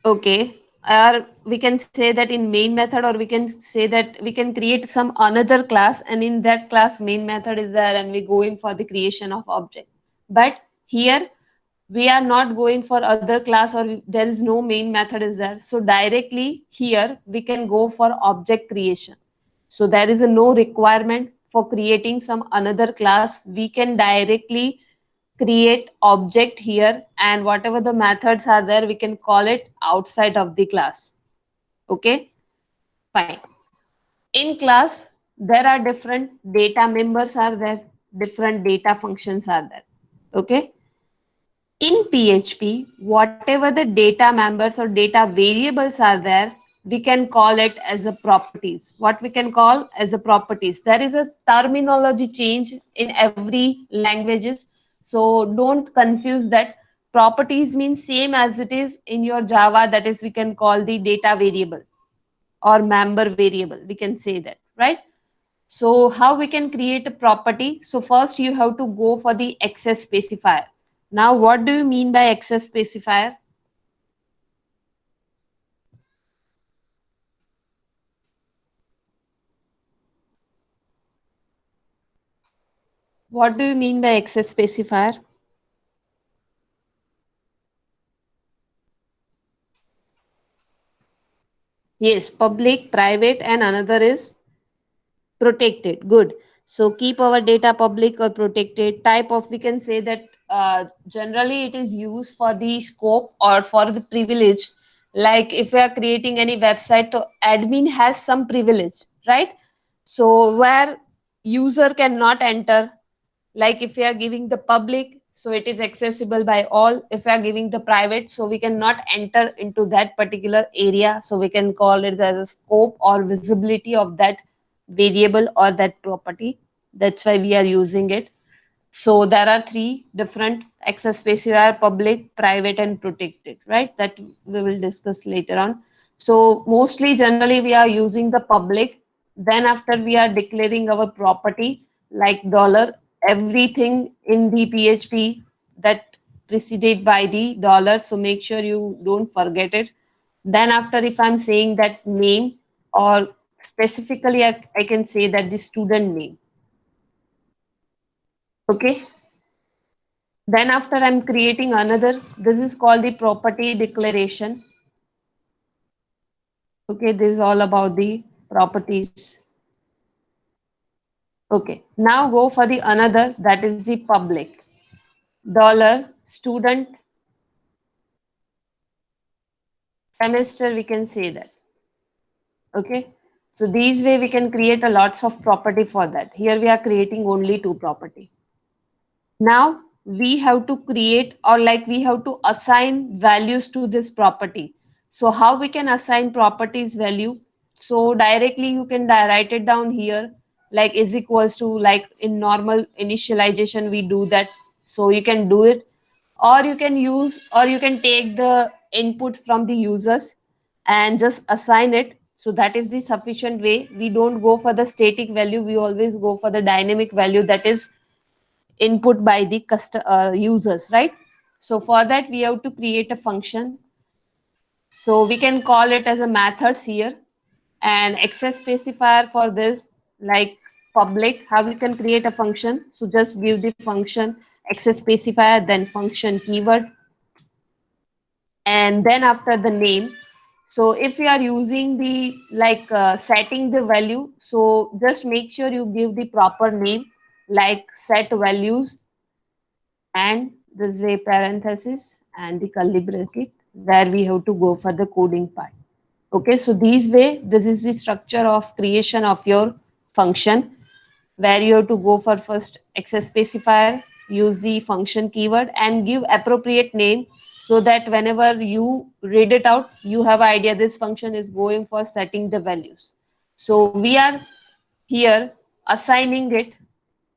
Okay, or we can say that in main method, or we can say that we can create some another class, and in that class main method is there and we going for the creation of object. But here we are not going for other class, or there is no main method is there. So directly here we can go for object creation. So there is a no requirement for creating some another class, we can directly create object here, and whatever the methods are there, we can call it outside of the class. Okay, fine. In class, there are different data members are there, different data functions are there. Okay. In PHP, whatever the data members or data variables are there, we can call it as a properties. What we can call as a properties. There is a terminology change in every languages. So don't confuse that. Properties means same as it is in your Java, that is we can call the data variable or member variable. We can say that, right? So how we can create a property? So first you have to go for the access specifier. Now, what do you mean by access specifier? What do you mean by access specifier? Yes, public, private, and another is protected. Good. So keep our data public or protected. Type of, we can say that generally it is used for the scope or for the privilege. Like if we are creating any website, so admin has some privilege, right? So where user cannot enter, like if we are giving the public, so it is accessible by all. If we are giving the private, so we cannot enter into that particular area, so we can call it as a scope or visibility of that variable or that property. That's why we are using it. So there are three different access specifier: public, private, and protected, right? That we will discuss later on. So mostly generally we are using the public. Then after we are declaring our property like dollar, everything in the PHP that preceded by the dollar. So make sure you don't forget it. Then after, if I'm saying that name, or specifically I can say that the student name. Okay. Then after I'm creating another, this is called the property declaration. Okay, this is all about the properties. Okay, now go for the another, that is the public. Dollar student semester, we can say that. Okay, so these way we can create a lots of property for that. Here we are creating only two property. Now we have to create, or like we have to assign values to this property. So how we can assign properties value? So directly you can write it down here, like is equals to, like in normal initialization we do that. So you can do it, or you can use, or you can take the inputs from the users and just assign it. So that is the sufficient way. We don't go for the static value, we always go for the dynamic value that is input by the users, right? So for that we have to create a function. So we can call it as a methods here, and access specifier for this, like public. How we can create a function? So just give the function access specifier, then function keyword, and then after the name. So if you are using the like setting the value, so just make sure you give the proper name, like set values, and this way parenthesis and the curly bracket, where we have to go for the coding part. Okay, so these way, this is the structure of creation of your function, where you have to go for first access specifier, use the function keyword, and give appropriate name, so that whenever you read it out, you have idea this function is going for setting the values. So we are here assigning it,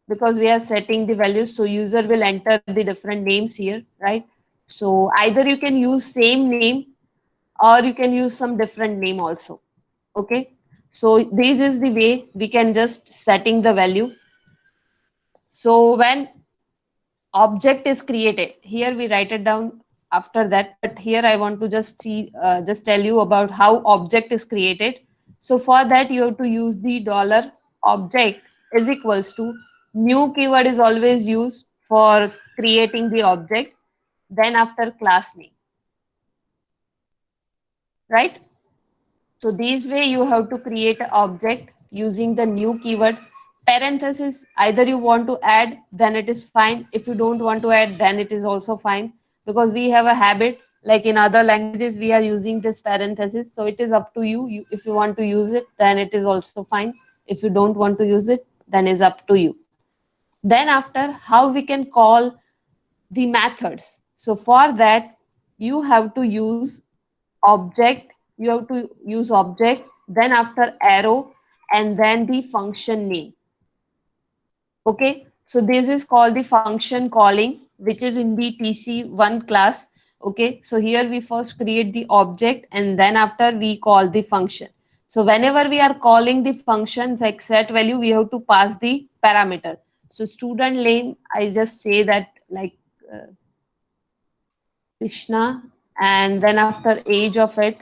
because we are setting the values, so user will enter the different names here, right? So either you can use same name, or you can use some different name also. Okay, so this is the way we can just setting the value. So when object is created, here we write it down after that, but here I want to just see, just tell you about how object is created. So for that you have to use the dollar object is equals to, new keyword is always used for creating the object, then after class name, right? So this way you have to create an object using the new keyword. Parenthesis, either you want to add, then it is fine. If you don't want to add, then it is also fine, because we have a habit, like in other languages we are using this parenthesis. So it is up to you. If you want to use it, then it is also fine. If you don't want to use it, then is up to you. Then after, how we can call the methods. So for that, you have to use object, you have to use object, then after arrow, and then the function name. Okay, so this is called the function calling, which is in the TC1 class. Okay, so here we first create the object and then after we call the function. So whenever we are calling the functions like set value, we have to pass the parameter. So student name, I just say that like Krishna, and then after age of it.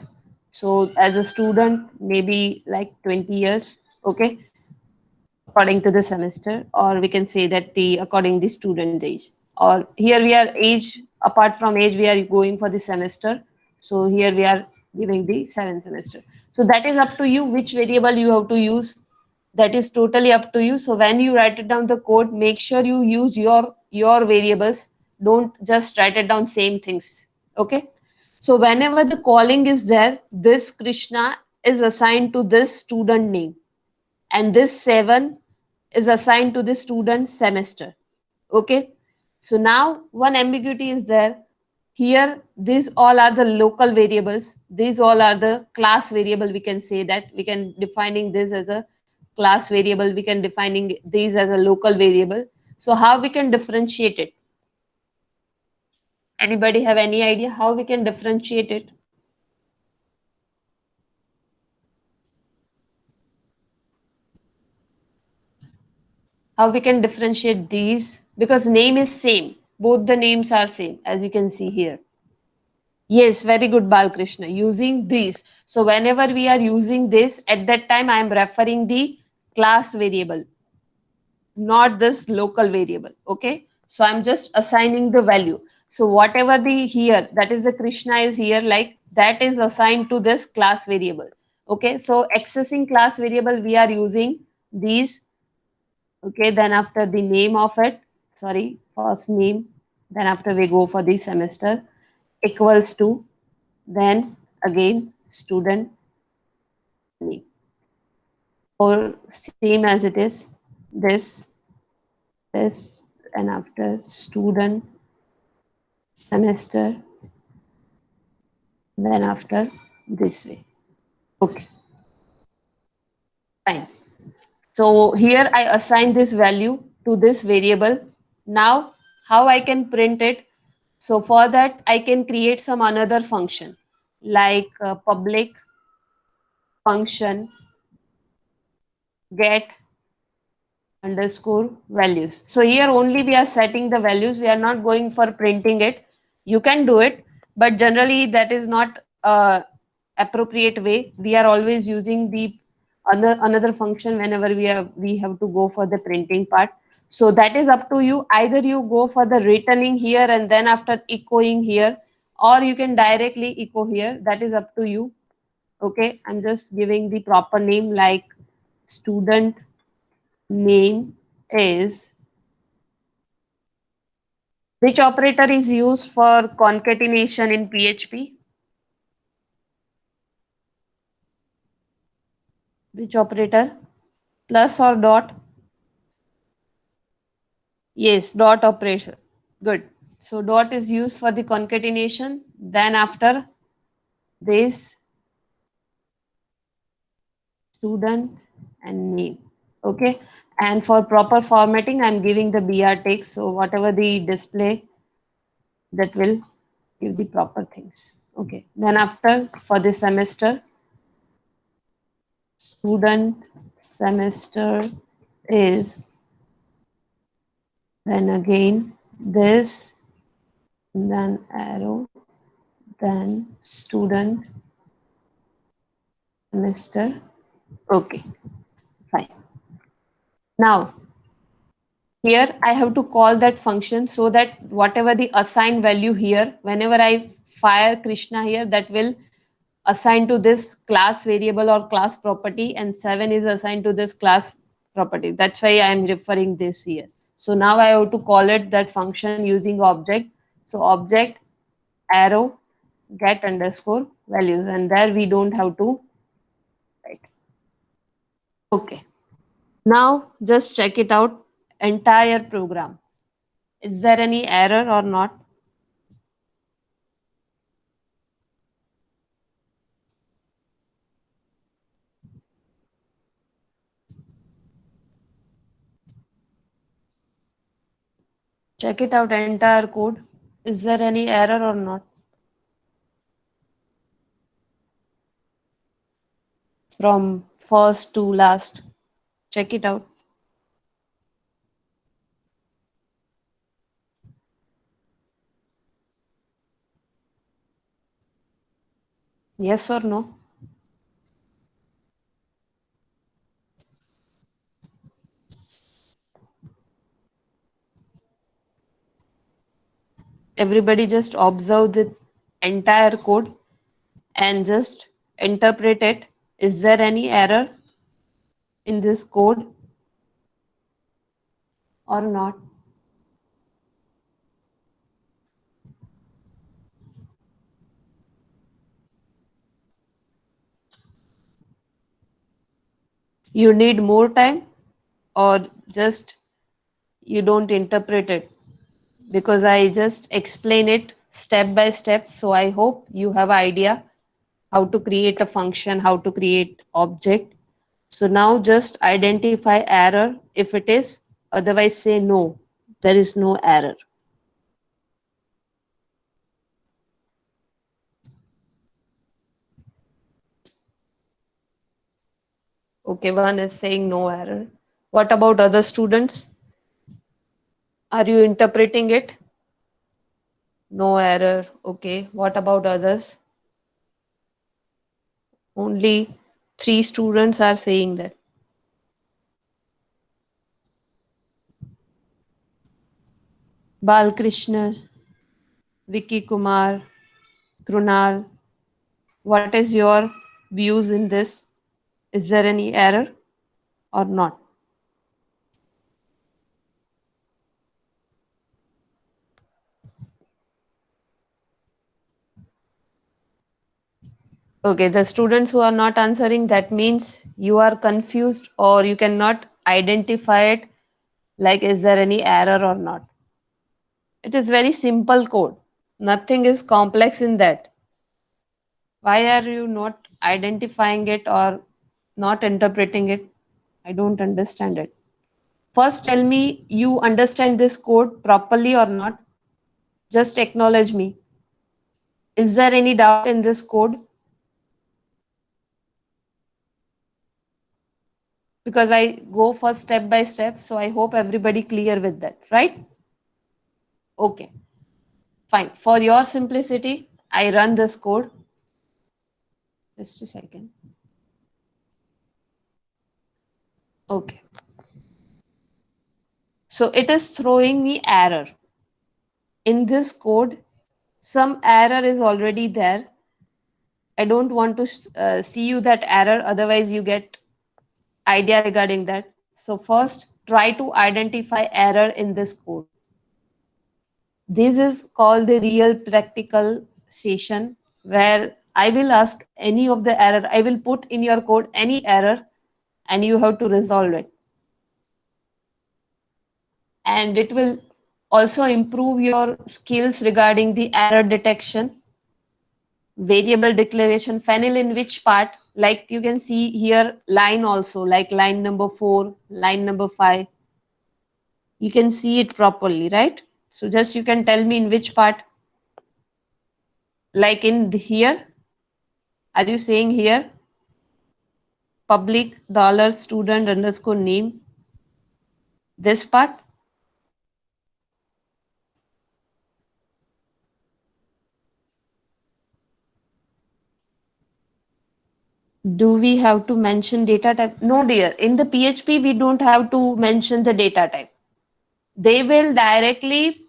So as a student, maybe like 20 years. Okay, according to the semester, or we can say that the according the student age, or here we are age, apart from age we are going for the semester. So here we are giving the 7th semester. So that is up to you which variable you have to use. That is totally up to you. So when you write it down the code, make sure you use your variables. Don't just write it down same things. Okay, so whenever the calling is there, this Krishna is assigned to this student name, and this 7 is assigned to the student semester. Okay, so now one ambiguity is there. Here these all are the local variables, these all are the class variable. We can say that we can defining this as a class variable, we can defining these as a local variable. So how we can differentiate it? Anybody have any idea how we can differentiate it? How we can differentiate these? Because name is same, both the names are same, as you can see here. Yes, very good, Balkrishna. Using these. So whenever we are using this, at that time I am referring the class variable, not this local variable. Okay, so I'm just assigning the value. So whatever the here, that is the Krishna is here, like that is assigned to this class variable. Okay, so accessing class variable, we are using these. Okay, then after the name of it, sorry, first name, then after we go for the semester, equals to, then again student name, or same as it is this, this, and after student semester, then after this way. Okay, fine. So here I assign this value to this variable. Now how I can print it? So for that I can create some another function like public function get underscore values. So here only we are setting the values, we are not going for printing it. You can do it, but generally that is not appropriate way. We are always using the another function whenever we have to go for the printing part. So that is up to you. Either you go for the returning here and then after echoing here, or you can directly echo here. That is up to you. Okay, I'm just giving the proper name like student name is, which operator is used for concatenation in PHP? Which operator? Plus or dot? Yes, dot operation. Good. So dot is used for the concatenation. Then after this, student and name. Okay. And for proper formatting, I'm giving the BR text. So whatever the display, that will give the proper things. Okay. Then after, for the semester, student semester is, then again this, then arrow, then student semester. Okay, fine. Now here I have to call that function, so that whatever the assigned value here, whenever I fire Krishna here, that will assign to this class variable or class property, and 7 is assigned to this class property. That's why I am referring this here. So now I have to call it that function using object. So object arrow get underscore values, and there we don't have to write. Okay. Now just check it out, entire program. Is there any error or not? Check it out, entire code. Is there any error or not? From first to last. Check it out. Yes or no? Everybody just observe the entire code and just interpret it. Is there any error in this code or not? You need more time or just you don't interpret it? Because I just explain it step by step. So I hope you have idea how to create a function, how to create object. So now just identify error if it is, otherwise say no, there is no error. Okay, one is saying no error. What about other students? Are you interpreting it? No error. Okay. What about others? Only 3 students are saying that. Balkrishna, Vicky Kumar, Krunal, what is your views in this? Is there any error or not? Okay, the students who are not answering, that means you are confused or you cannot identify it, like is there any error or not. It is very simple code. Nothing is complex in that. Why are you not identifying it or not interpreting it? I don't understand it. First, tell me you understand this code properly or not. Just acknowledge me. Is there any doubt in this code? Because I go for step by step, so I hope everybody clear with that, right? Okay, fine. For your simplicity, I run this code. Just a second. Okay. So it is throwing me error. In this code, some error is already there. I don't want to see you that error, otherwise you get idea regarding that. So first, try to identify error in this code. This is called the real practical session where I will ask any of the error. I will put in your code any error and you have to resolve it. And it will also improve your skills regarding the error detection, variable declaration, funnel in which part, like you can see here line also, like line number 4, line number 5. You can see it properly, right? So just you can tell me in which part, like in here, are you saying here public dollar student underscore name, this part? Do we have to mention data type? No, dear. In the PHP, we don't have to mention the data type. They will directly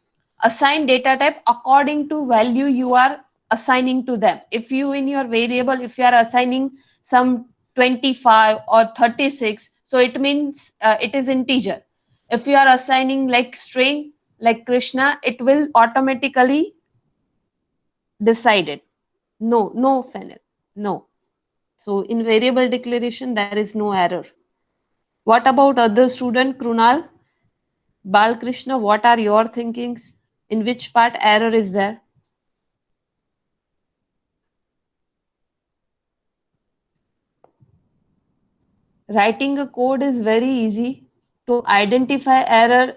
assign data type according to value you are assigning to them. If you in your variable, if you are assigning some 25 or 36, So it means it is integer. If you are assigning like string, like Krishna, it will automatically decide it. No, Fennel, no. So in variable declaration, there is no error. What about other student, Krunal, Balkrishna, what are your thinkings? In which part error is there? Writing a code is very easy. To identify error,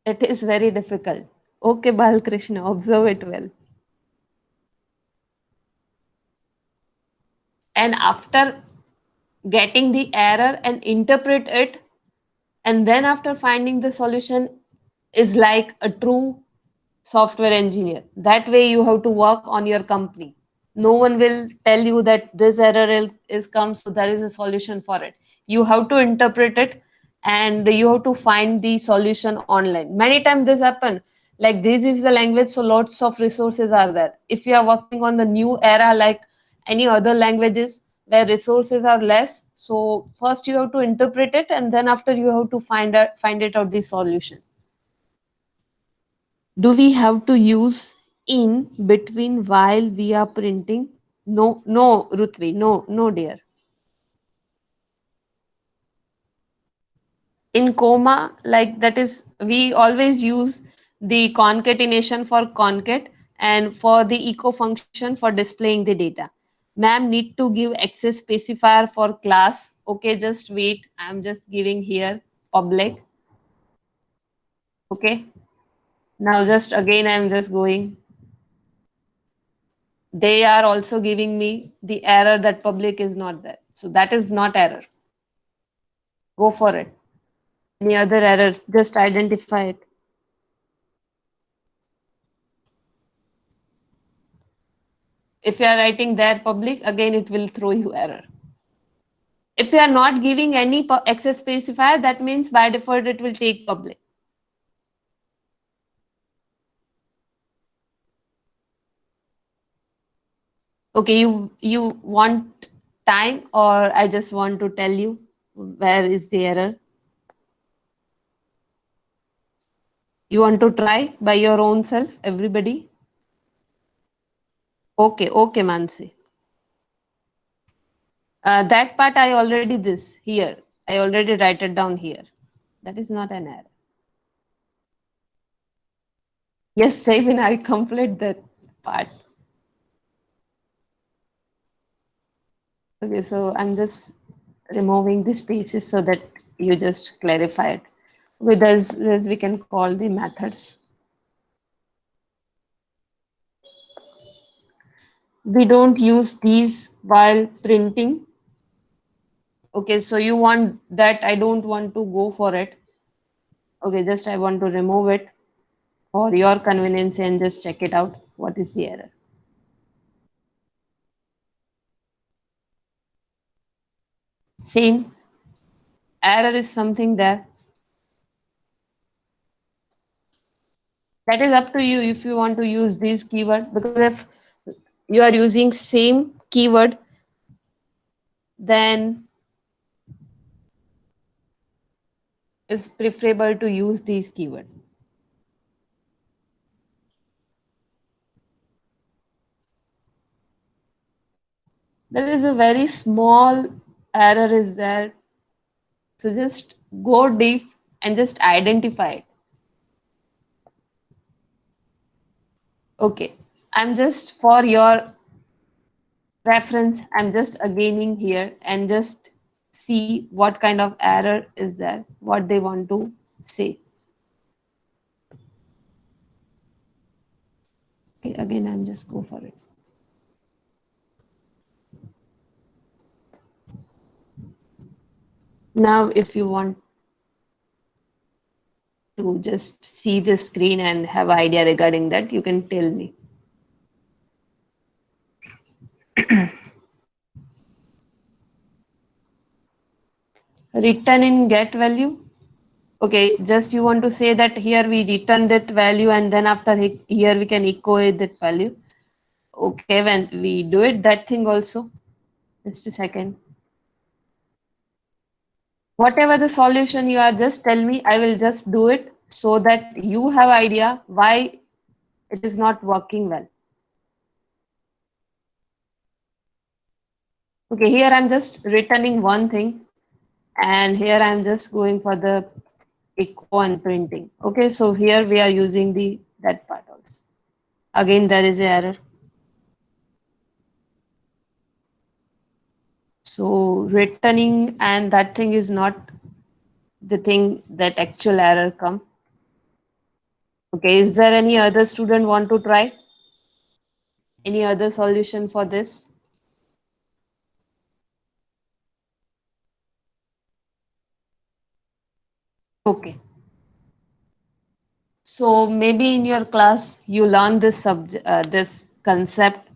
it is very difficult. Okay, Balkrishna, observe it well. And after getting the error and interpret it, and then after finding the solution is like a true software engineer. That way you have to work on your company. No one will tell you that this error is come, so there is a solution for it. You have to interpret it and you have to find the solution online. Many times this happen, like this is the language, so lots of resources are there. If you are working on the new era like any other languages where resources are less, so first you have to interpret it and then after you have to find it out the solution. Do we have to use in between while we are printing? No, Rutvi, no, dear. In comma, like that is, we always use the concatenation for concat and for the echo function for displaying the data. Ma'am need to give access specifier for class. Okay, just wait. I'm just giving here public. Okay. Now just again, I'm just going. They are also giving me the error that public is not there. So that is not error. Go for it. Any other error, just identify it. If you are writing there public, again it will throw you error. If you are not giving any access specifier, that means by default it will take public. Okay, you want time or I just want to tell you where is the error? You want to try by your own self, everybody? Okay, Mansi. That part I already this here. I already write it down here. That is not an error. Yes, Jayvin, I complete that part. Okay, so I'm just removing these pieces so that you just clarify it. With this we can call the methods. We don't use these while printing. Okay, so you want that, I don't want to go for it. Okay, just I want to remove it for your convenience and just check it out. What is the error? Same. Error is something there. That is up to you if you want to use this keyword, because if you are using same keyword, then it's preferable to use these keyword. There is a very small error is there. So just go deep and just identify it. Okay, I'm just for your reference, I'm just againing here and just see what kind of error is there, what they want to say. Okay, again, I'm just go for it. Now, if you want to just see the screen and have idea regarding that, you can tell me. Return in get value. Okay, just you want to say that here we return that value and then after here we can echo that value. Okay, when we do it, that thing also, Just a second. Whatever the solution you are, just tell me. I will just do it so that you have idea why it is not working well. Okay, here I'm just returning one thing, and here I'm just going for the echo and printing. Okay, so here we are using the that part also. Again, there is an error. So returning and that thing is not the thing that actual error come. Okay, is there any other student want to try? Any other solution for this? Okay. So maybe in your class you learn this subject, this concept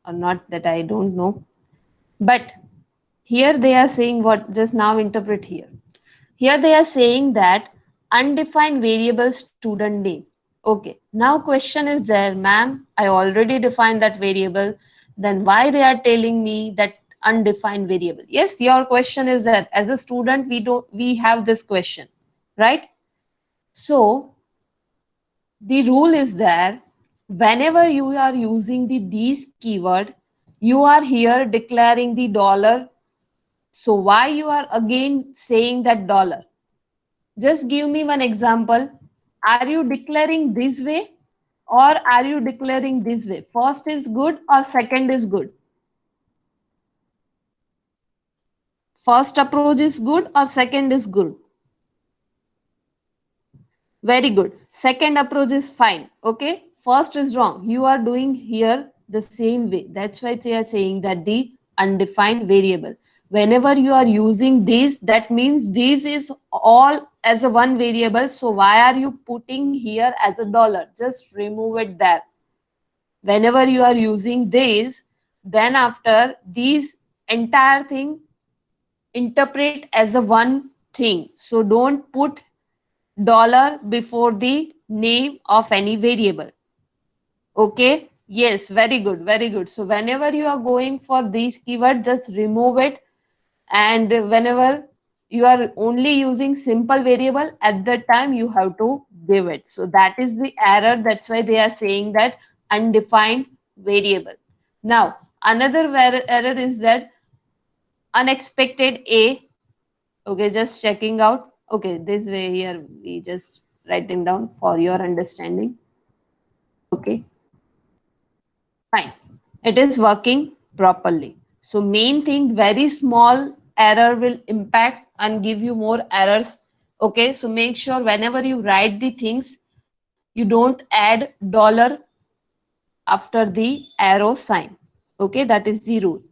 or not, that I don't know. But here they are saying what, just now interpret here. Here they are saying that undefined variable student name. Okay, now question is there, ma'am, I already defined that variable. Then why they are telling me that undefined variable? Yes, your question is that as a student, we have this question, right? So the rule is there, whenever you are using these keyword, you are here declaring the dollar. So why you are again saying that dollar? Just give me one example. Are you declaring this way or are you declaring this way? First is good or second is good? First approach is good or second is good? Very good. Second approach is fine. Okay. First is wrong. You are doing here the same way. That's why they are saying that the undefined variable. Whenever you are using this, that means this is all as a one variable. So why are you putting here as a dollar? Just remove it there. Whenever you are using this, then after these entire thing interpret as a one thing. So don't put dollar before the name of any variable. Okay. Yes, very good, very good. So whenever you are going for these keywords, just remove it. And whenever you are only using simple variable, at that time you have to give it. So that is the error. That's why they are saying that undefined variable. Now another error is that unexpected a. Okay, just checking out. Okay, this way here we just writing down for your understanding. Okay, fine. It is working properly. So main thing, very small error will impact and give you more errors. Okay, so make sure whenever you write the things, you don't add dollar after the arrow sign. Okay, that is the rule.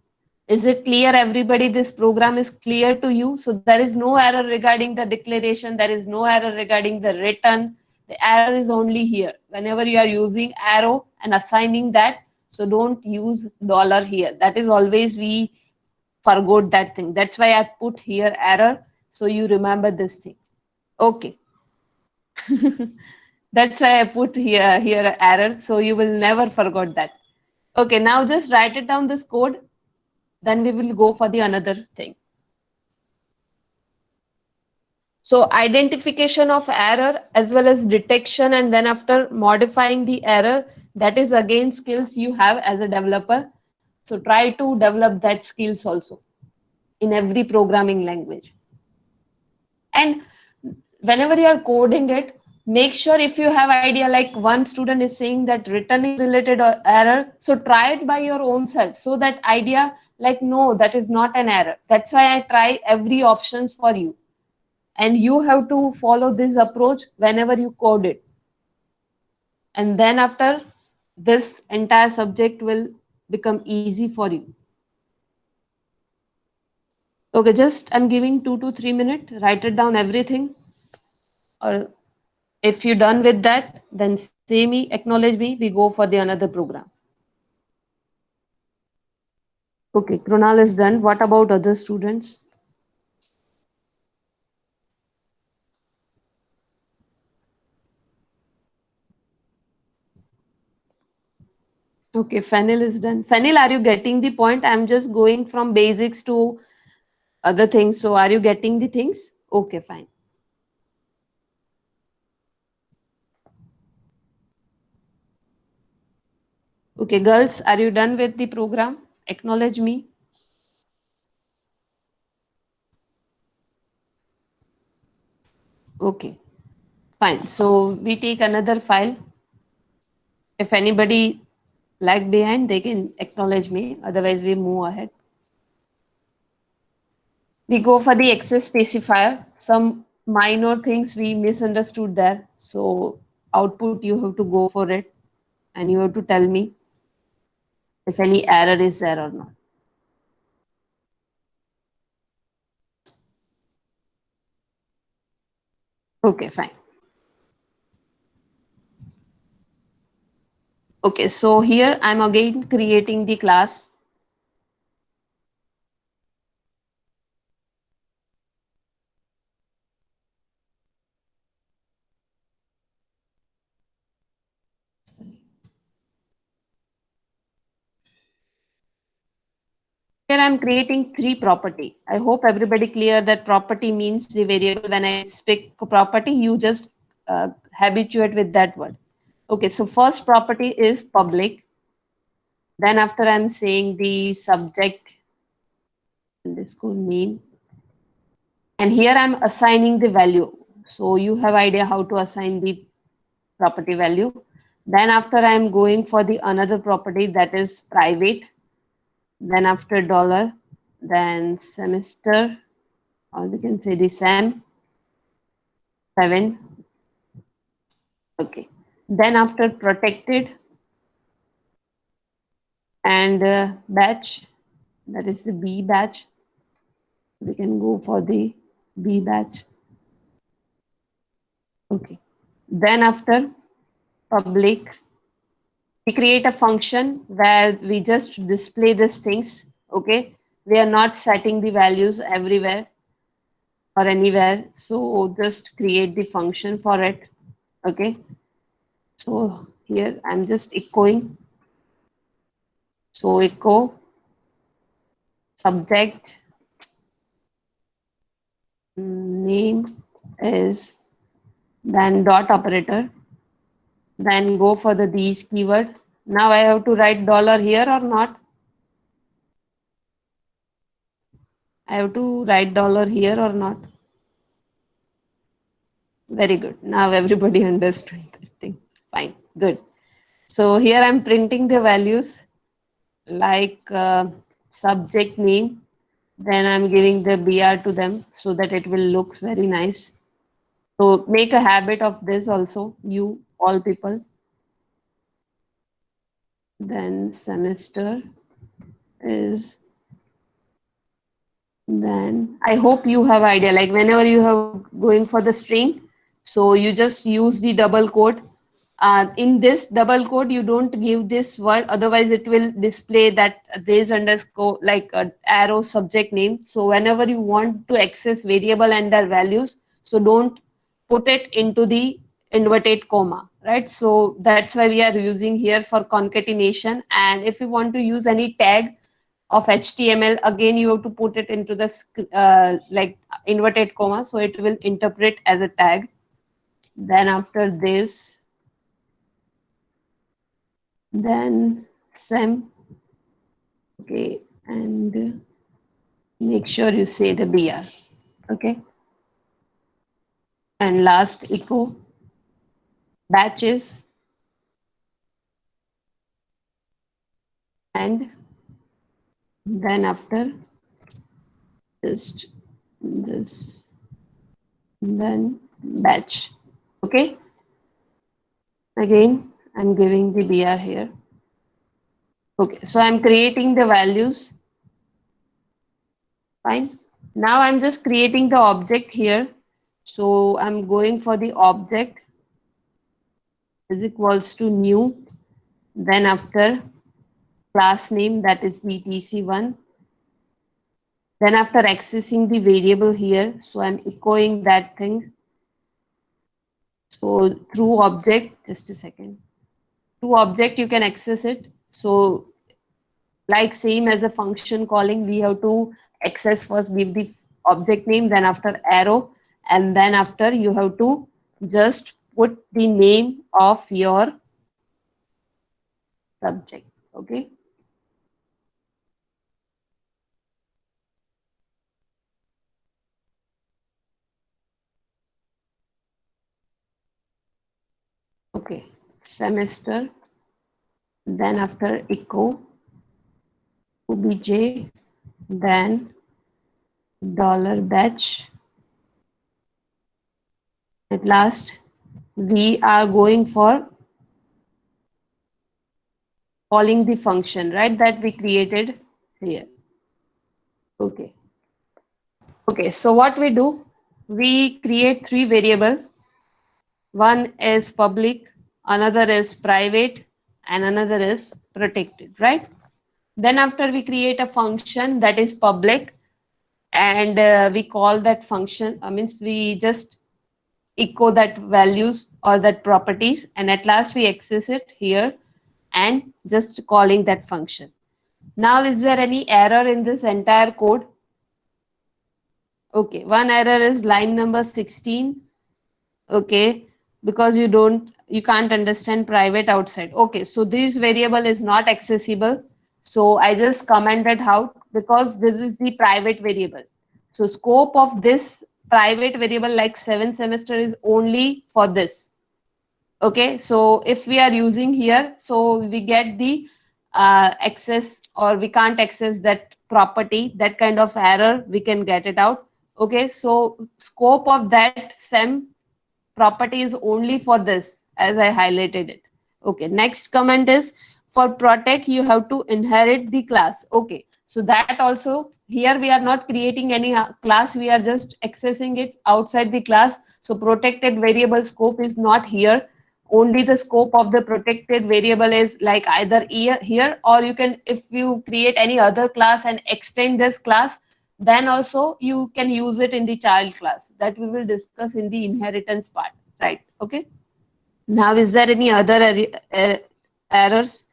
Is it clear, everybody? This program is clear to you. So there is no error regarding the declaration. There is no error regarding the return. The error is only here. Whenever you are using arrow and assigning that, so don't use dollar here. That is always we forgot that thing. That's why I put here error. So you remember this thing. Okay. That's why I put here error. So you will never forget that. Okay, now just write it down this code. Then we will go for the another thing. So identification of error as well as detection, and then after modifying the error, that is again skills you have as a developer. So try to develop that skills also in every programming language. And whenever you are coding it, make sure if you have idea, like one student is saying that returning related error, so try it by your own self, so that idea like, no, that is not an error. That's why I try every options for you, and you have to follow this approach whenever you code it. And then after, this entire subject will become easy for you. Okay, just I'm giving 2 to 3 minutes, write it down everything. Or if you're done with that, then say me, acknowledge me, we go for the another program. Okay, Krunal is done. What about other students? Okay, Fennel is done. Fennel, are you getting the point? I'm just going from basics to other things. So are you getting the things? Okay, fine. Okay, girls, are you done with the program? Acknowledge me. Okay, fine. So we take another file. If anybody lag behind, they can acknowledge me. Otherwise, we move ahead. We go for the access specifier. Some minor things we misunderstood there. So output, you have to go for it and you have to tell me if any error is there or not. Okay, fine. Okay, so here I'm again creating the class. Here I'm creating three property. I hope everybody clear that property means the variable. When I speak property, you just habituate with that word. Okay, so first property is public. Then after I'm saying the subject, underscore name. And here I'm assigning the value. So you have idea how to assign the property value. Then after I'm going for the another property that is private. Then after dollar, then semester, or we can say the SAM 7. Okay. Then after protected and batch, that is the B batch. We can go for the B batch. Okay. Then after public, we create a function where we just display these things. Okay. We are not setting the values everywhere or anywhere. So just create the function for it. Okay. So here I'm just echoing. So echo subject name is, then dot operator, then go for the these keyword. Now I have to write dollar here or not? I have to write dollar here or not? Very good. Now everybody understood that thing. Fine. Good. So here I'm printing the values like subject name. Then I'm giving the BR to them so that it will look very nice. So make a habit of this also, you all people. Then semester is, then I hope you have idea, like whenever you have going for the string, so you just use the double quote. In this double quote, you don't give this word, otherwise it will display that this underscore like a arrow subject name. So whenever you want to access variable and their values, so don't put it into the inverted comma, right? So that's why we are using here for concatenation. And if you want to use any tag of HTML, again you have to put it into the like inverted comma, so it will interpret as a tag. Then after this, then sem, okay, and make sure you say the BR, okay. And last echo batches, and then after just this, then batch, okay. Again I'm giving the BR here. Okay, so I'm creating the values. Fine. Now I'm just creating the object here. So I'm going for the object is equals to new. Then after class name, that is the TC1. Then after accessing the variable here, so I'm echoing that thing. So through object, just a second. Through object, you can access it. So like same as a function calling, we have to access first, give the object name, then after arrow, and then after you have to just put the name of your subject. Okay. Okay. Semester, then after echo, obj, then dollar batch. At last, we are going for calling the function, right, that we created here. Okay. Okay, so what we do, we create three variable. One is public, another is private, and another is protected, right? Then after we create a function that is public, and we call that function, means we just echo that values or that properties, and at last we access it here and just calling that function. Now, is there any error in this entire code? Okay, one error is line number 16. Okay, because you can't understand private outside. Okay, so this variable is not accessible. So I just commented out because this is the private variable. So scope of this private variable like 7 semester is only for this. Okay, so if we are using here, so we get the access, or we can't access that property, that kind of error we can get it out. Okay, so scope of that sem property is only for this, as I highlighted it. Okay, next comment is for protect you have to inherit the class. Okay, so that also here we are not creating any class, we are just accessing it outside the class. So protected variable scope is not here. Only the scope of the protected variable is like either here, or you can, if you create any other class and extend this class, then also you can use it in the child class, that we will discuss in the inheritance part, right? Okay, now is there any other errors?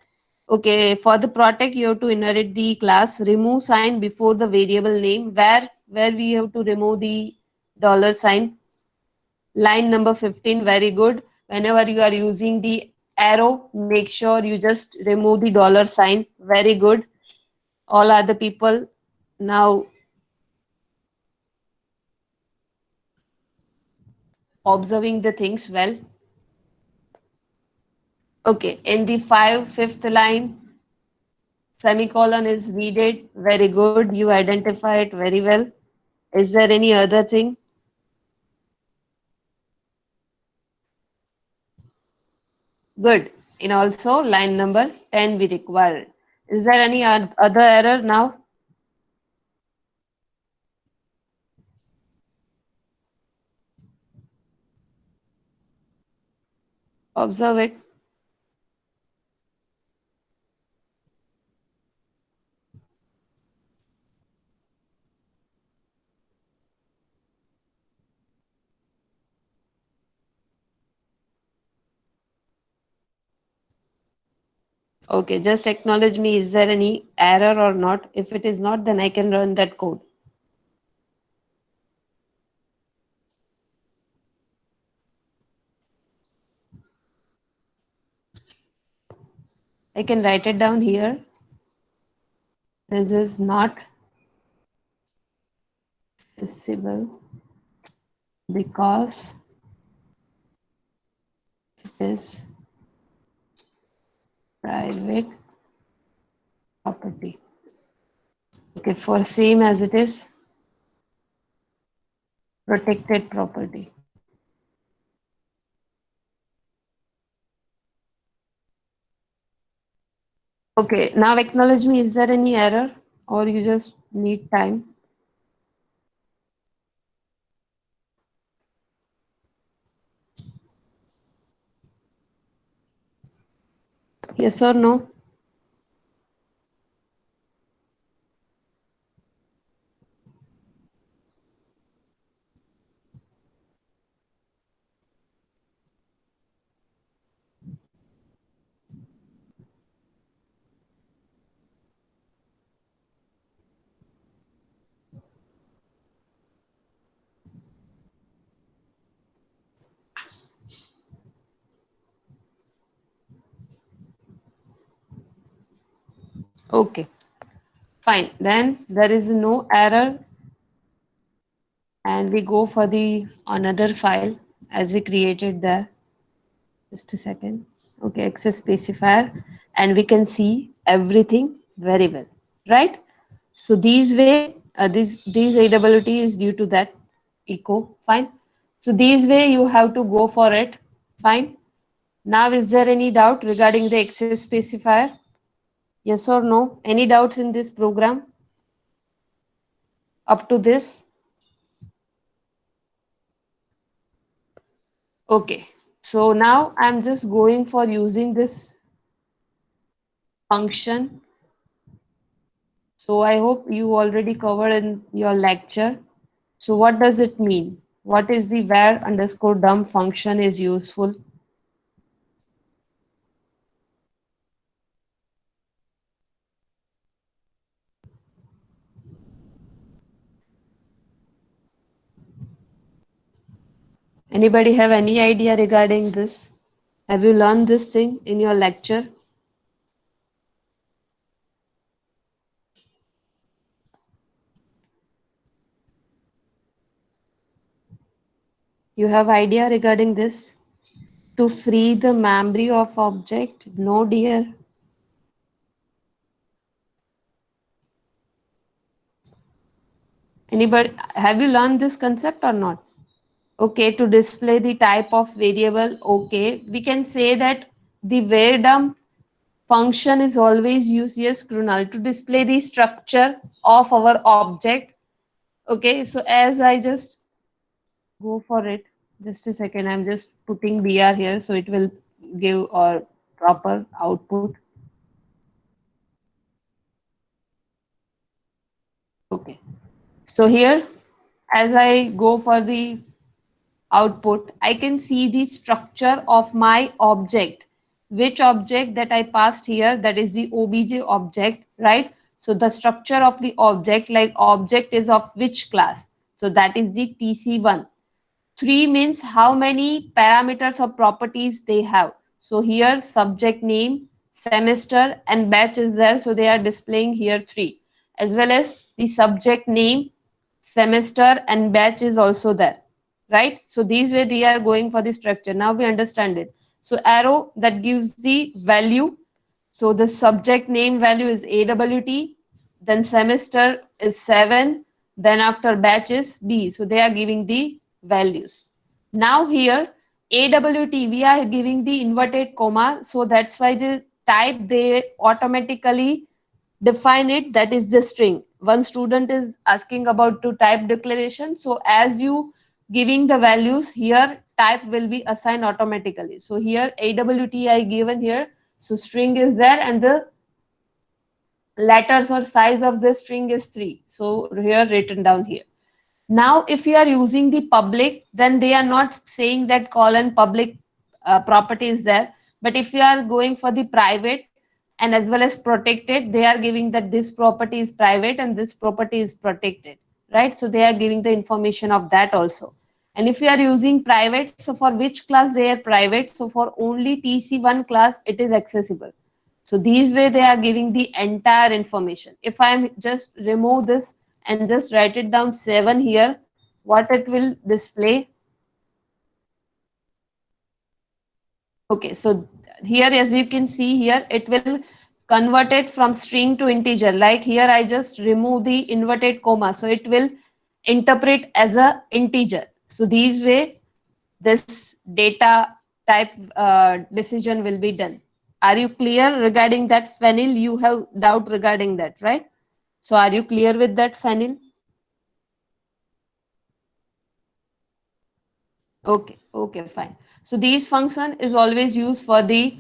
Okay, for the protect you have to inherit the class, remove sign before the variable name, where we have to remove the dollar sign. Line number 15, very good. Whenever you are using the arrow, make sure you just remove the dollar sign. Very good. All other people now observing the things well. Okay, in the fifth line, semicolon is needed. Very good. You identify it very well. Is there any other thing? Good. In also line number 10 we require. Is there any other error now? Observe it. Okay, just acknowledge me. Is there any error or not? If it is not, then I can run that code. I can write it down here. This is not accessible because it is private property. Okay, for same as it is protected property. Okay, now acknowledge me. Is there any error or you just need time? Yes or no? Okay, fine. Then there is no error, and we go for the another file as we created there. Just a second. Okay, access specifier, and we can see everything very well, right? So these way, these AWT is due to that echo. Fine. So these way you have to go for it. Fine. Now, is there any doubt regarding the access specifier? Yes or no? Any doubts in this program up to this? Okay. So now I'm just going for using this function. So I hope you already covered in your lecture. So what does it mean? What is the where underscore dump function is useful? Anybody have any idea regarding this? Have you learned this thing in your lecture? You have idea regarding this? To free the memory of object? No, dear. Anybody, have you learned this concept or not? Okay, to display the type of variable, okay, we can say that the var_dump function is always used, yes, Krunal, to display the structure of our object. Okay, so as I just go for it, just a second, I'm just putting BR here so it will give our proper output. Okay, so here as I go for the output, I can see the structure of my object. Which object that I passed here, that is the obj object, right? So the structure of the object, like object is of which class? So that is the TC1. 3 means how many parameters or properties they have. So here subject name, semester and batch is there. So they are displaying here 3, as well as the subject name, semester and batch is also there, right? So these way they are going for the structure. Now we understand it. So arrow that gives the value. So the subject name value is AWT, then semester is 7, then after batch is B. So they are giving the values. Now here AWT we are giving the inverted comma. So that's why the type they automatically define it, that is the string. One student is asking about to type declaration. So as you giving the values here, type will be assigned automatically. So here AWT I given here. So string is there and the letters or size of the string is 3. So here written down here. Now, if you are using the public, then they are not saying that colon public property is there. But if you are going for the private and as well as protected, they are giving that this property is private and this property is protected, right? So they are giving the information of that also. And if you are using private, so for which class they are private? So for only TC1 class, it is accessible. So these way they are giving the entire information. If I just remove this and just write it down 7 here, what it will display? Okay, so here as you can see here, it will convert it from string to integer. Like here I just remove the inverted comma. So it will interpret as a integer. So these way this data type decision will be done. Are you clear regarding that, Fenil? You have doubt regarding that, right? So are you clear with that, Fenil? Okay, okay, fine. So these function is always used for the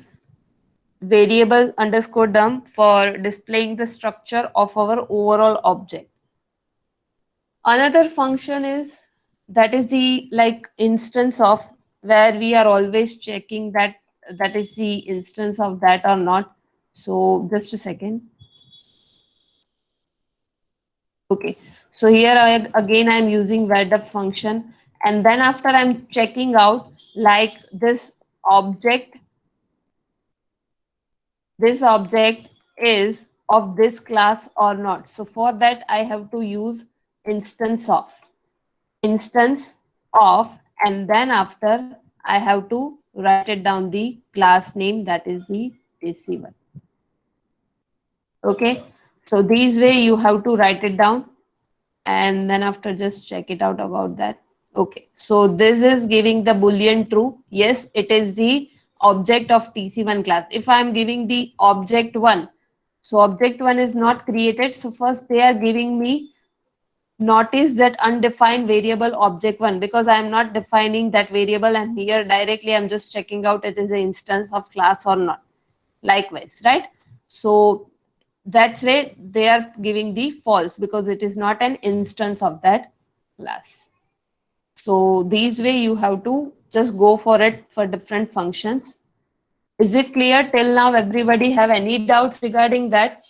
variable underscore dump for displaying the structure of our overall object. Another function is that is the like instance of where we are always checking that that is the instance of that or not. So just a second. Okay, so here again I'm using where_dup function, and then after I'm checking out like this object is of this class or not. So for that, I have to use instance of, and then after I have to write it down the class name, that is the DC1. Okay, so these way you have to write it down, and then after just check it out about that. Okay, so this is giving the boolean true. Yes, it is the object of TC1 class. If I am giving the object 1, so object 1 is not created. So first they are giving me, notice that undefined variable object 1, because I am not defining that variable, and here directly I'm just checking out it is an instance of class or not. Likewise, right? So that's way they are giving the false, because it is not an instance of that class. So these way you have to just go for it for different functions. Is it clear till now? Everybody have any doubts regarding that?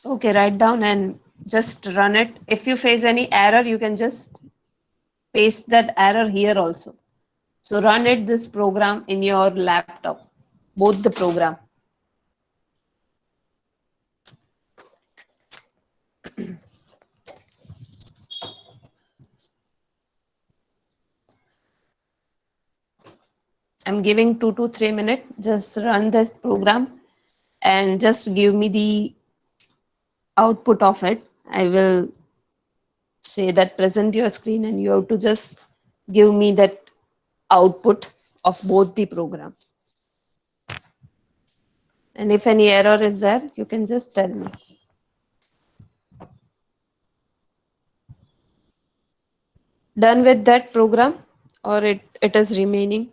Okay, write down and just run it. If you face any error, you can just paste that error here also. So run it, this program in your laptop, both the program. I'm giving 2 to 3 minutes. Just run this program and just give me the output of it. I will say that present your screen, and you have to just give me that output of both the program. And if any error is there, you can just tell me. Done with that program, or it is remaining?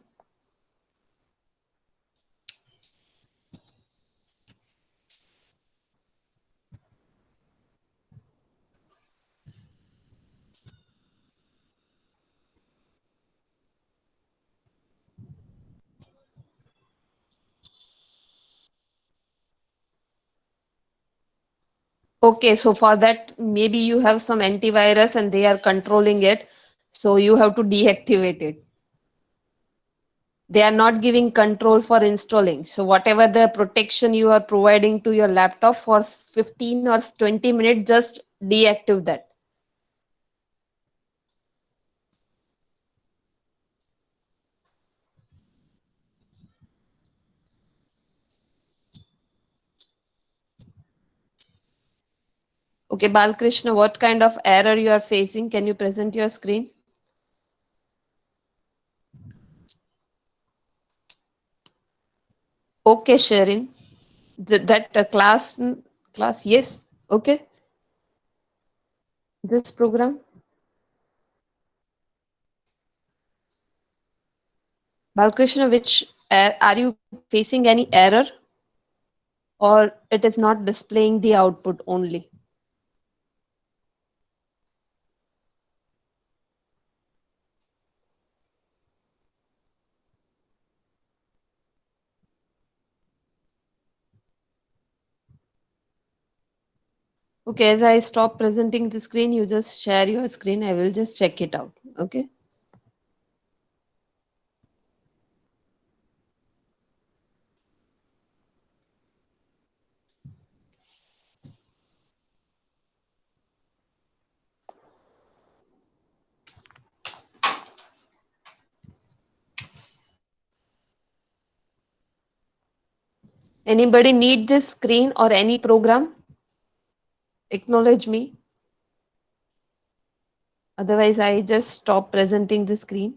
Okay, so for that, maybe you have some antivirus and they are controlling it. So you have to deactivate it. They are not giving control for installing. So whatever the protection you are providing to your laptop for 15 or 20 minutes, just deactivate that. Okay, Balkrishna, what kind of error you are facing? Can you present your screen? Okay, Sharon. That class, yes. Okay. This program. Balkrishna, which are you facing any error, or it is not displaying the output only? Okay, as I stop presenting the screen, you just share your screen. I will just check it out. Okay. Anybody need this screen or any program? Acknowledge me. Otherwise, I just stop presenting the screen.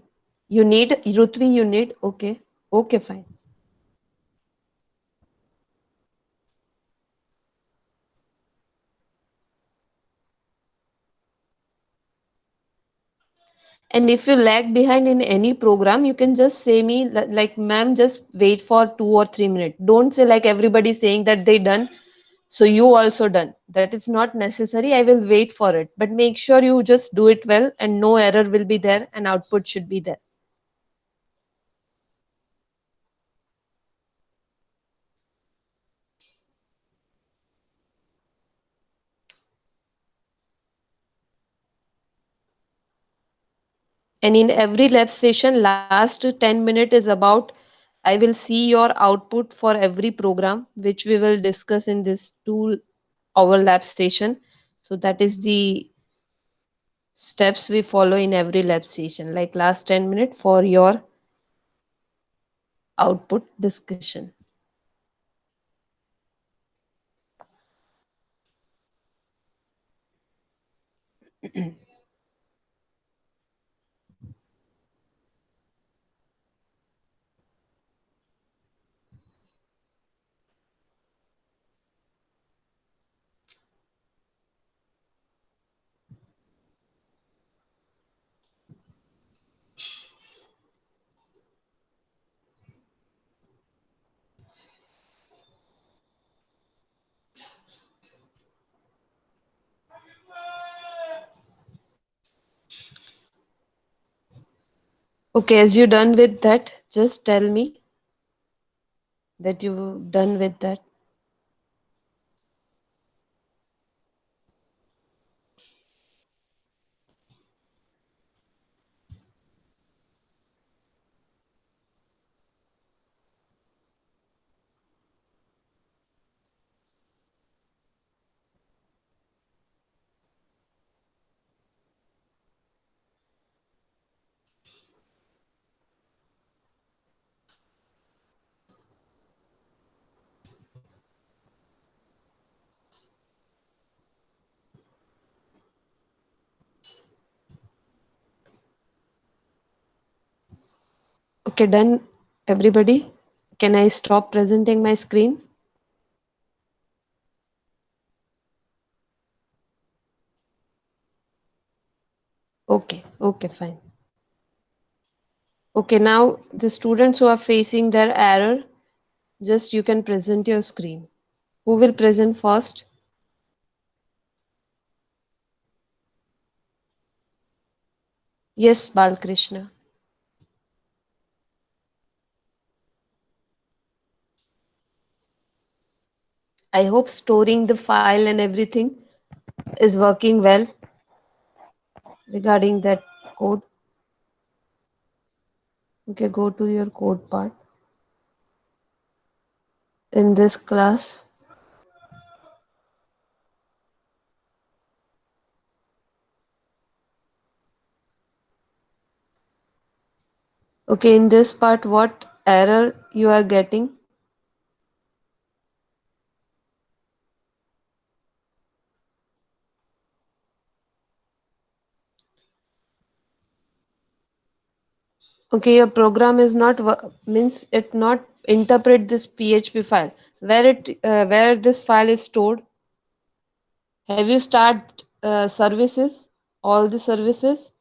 You need, Rutvi, you need? Okay. Okay, fine. And if you lag behind in any program, you can just say me like, ma'am, just wait for 2 or 3 minutes. Don't say like everybody saying that they done, so you also done. That is not necessary. I will wait for it. But make sure you just do it well and no error will be there and output should be there. And in every lab session, last 10 minutes is about I will see your output for every program, which we will discuss in this 2 hour lab session. So that is the steps we follow in every lab session, like last 10 minutes for your output discussion. Okay, as you done with that, just tell me that you done with that. Okay, done, everybody. Can I stop presenting my screen? Okay, fine. Okay, now the students who are facing their error, just you can present your screen. Who will present first? Yes, Balkrishna. I hope storing the file and everything is working well regarding that code. Okay, go to your code part in this class. Okay, in this part, what error you are getting? Okay, your program is not means it not interpret this PHP file where this file is stored. Have you start services, all the services?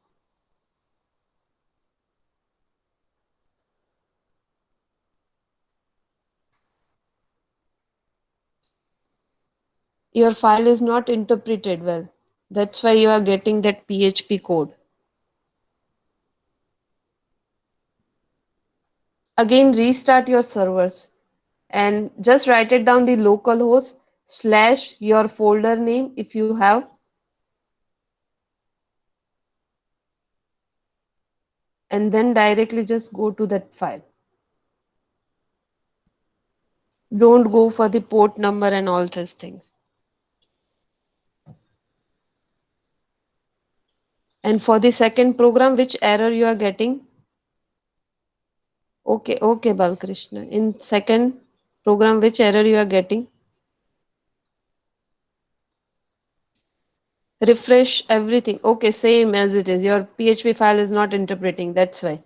Your file is not interpreted well. That's why you are getting that PHP code. Again, restart your servers and just write it down the localhost / your folder name if you have, and then directly just go to that file. Don't go for the port number and all these things. And for the second program, which error you are getting? Okay, Balkrishna. In second program, which error you are getting? Refresh everything. Okay, same as it is. Your PHP file is not interpreting. That's why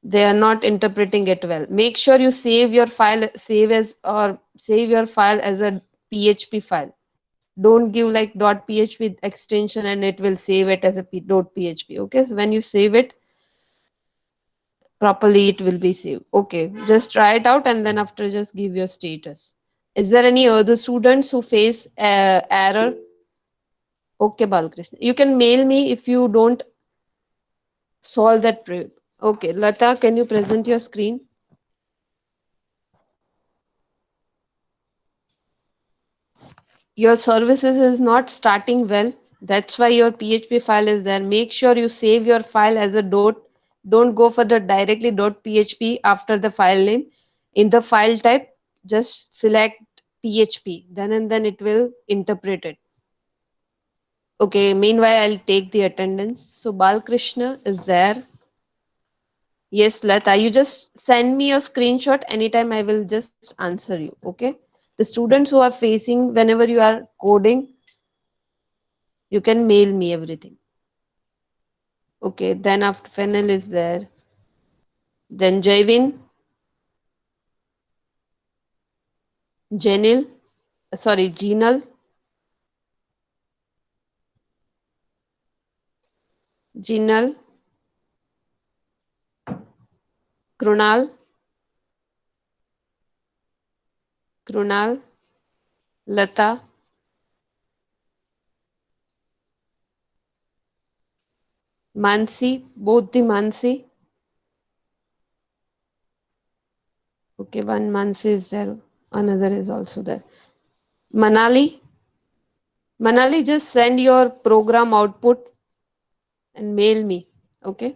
they are not interpreting it well. Make sure you save your file, save your file as a PHP file. Don't give like .php extension and it will save it as a .php. Okay, so when you save it properly, it will be saved. Okay, just try it out and then after just give your status. Is there any other students who face error? Okay, Balkrishna. You can mail me if you don't solve that. Okay, Lata, can you present your screen? Your services is not starting well. That's why your PHP file is there. Make sure you save your file as a dot. Don't go for the directly .php after the file name. In the file type, just select PHP. Then and then it will interpret it. Okay, meanwhile, I'll take the attendance. So Balkrishna is there. Yes, Lata, you just send me a screenshot anytime. I will just answer you. Okay. The students who are facing whenever you are coding, you can mail me everything. Okay. Then after Fennel is there. Then Jaivin, Jenil, sorry, Jinal, Jinal, Krunal, Krunal, Lata, Mansi, both the Mansi. Okay, one Mansi is there, another is also there. Manali, Manali, just send your program output and mail me. Okay.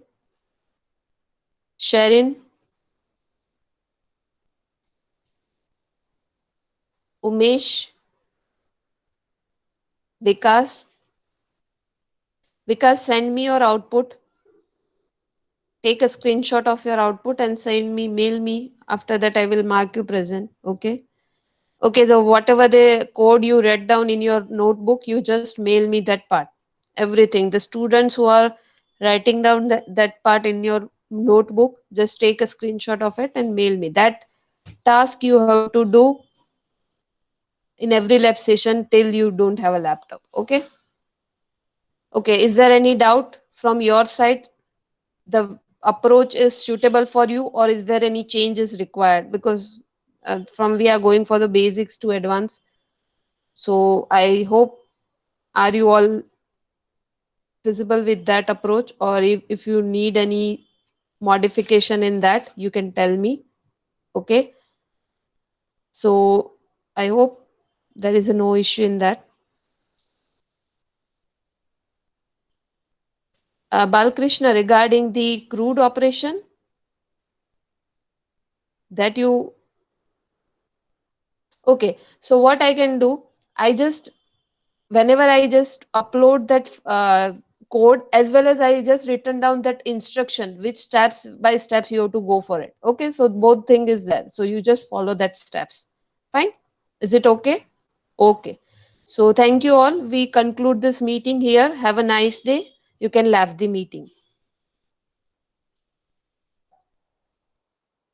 Sharon, Umesh, Vikas. Vikas, send me your output. Take a screenshot of your output and send me, mail me. After that, I will mark you present. Okay. Okay. So whatever the code you read down in your notebook, you just mail me that part. Everything. The students who are writing down that part in your notebook, just take a screenshot of it and mail me. That task you have to do in every lab session till you don't have a laptop. Okay. Okay. Is there any doubt from your side? The approach is suitable for you, or is there any changes required? Because from we are going for the basics to advance. So I hope, are you all visible with that approach, or if you need any modification in that, you can tell me. Okay. So I hope there is no issue in that. Balkrishna, regarding the crude operation that you, okay, so what I can do, I just, whenever I just upload that code, as well as I just written down that instruction, which steps by steps you have to go for it. Okay, so both thing is there. So you just follow that steps. Fine. Is it okay? Okay. So thank you all. We conclude this meeting here. Have a nice day. You can leave the meeting.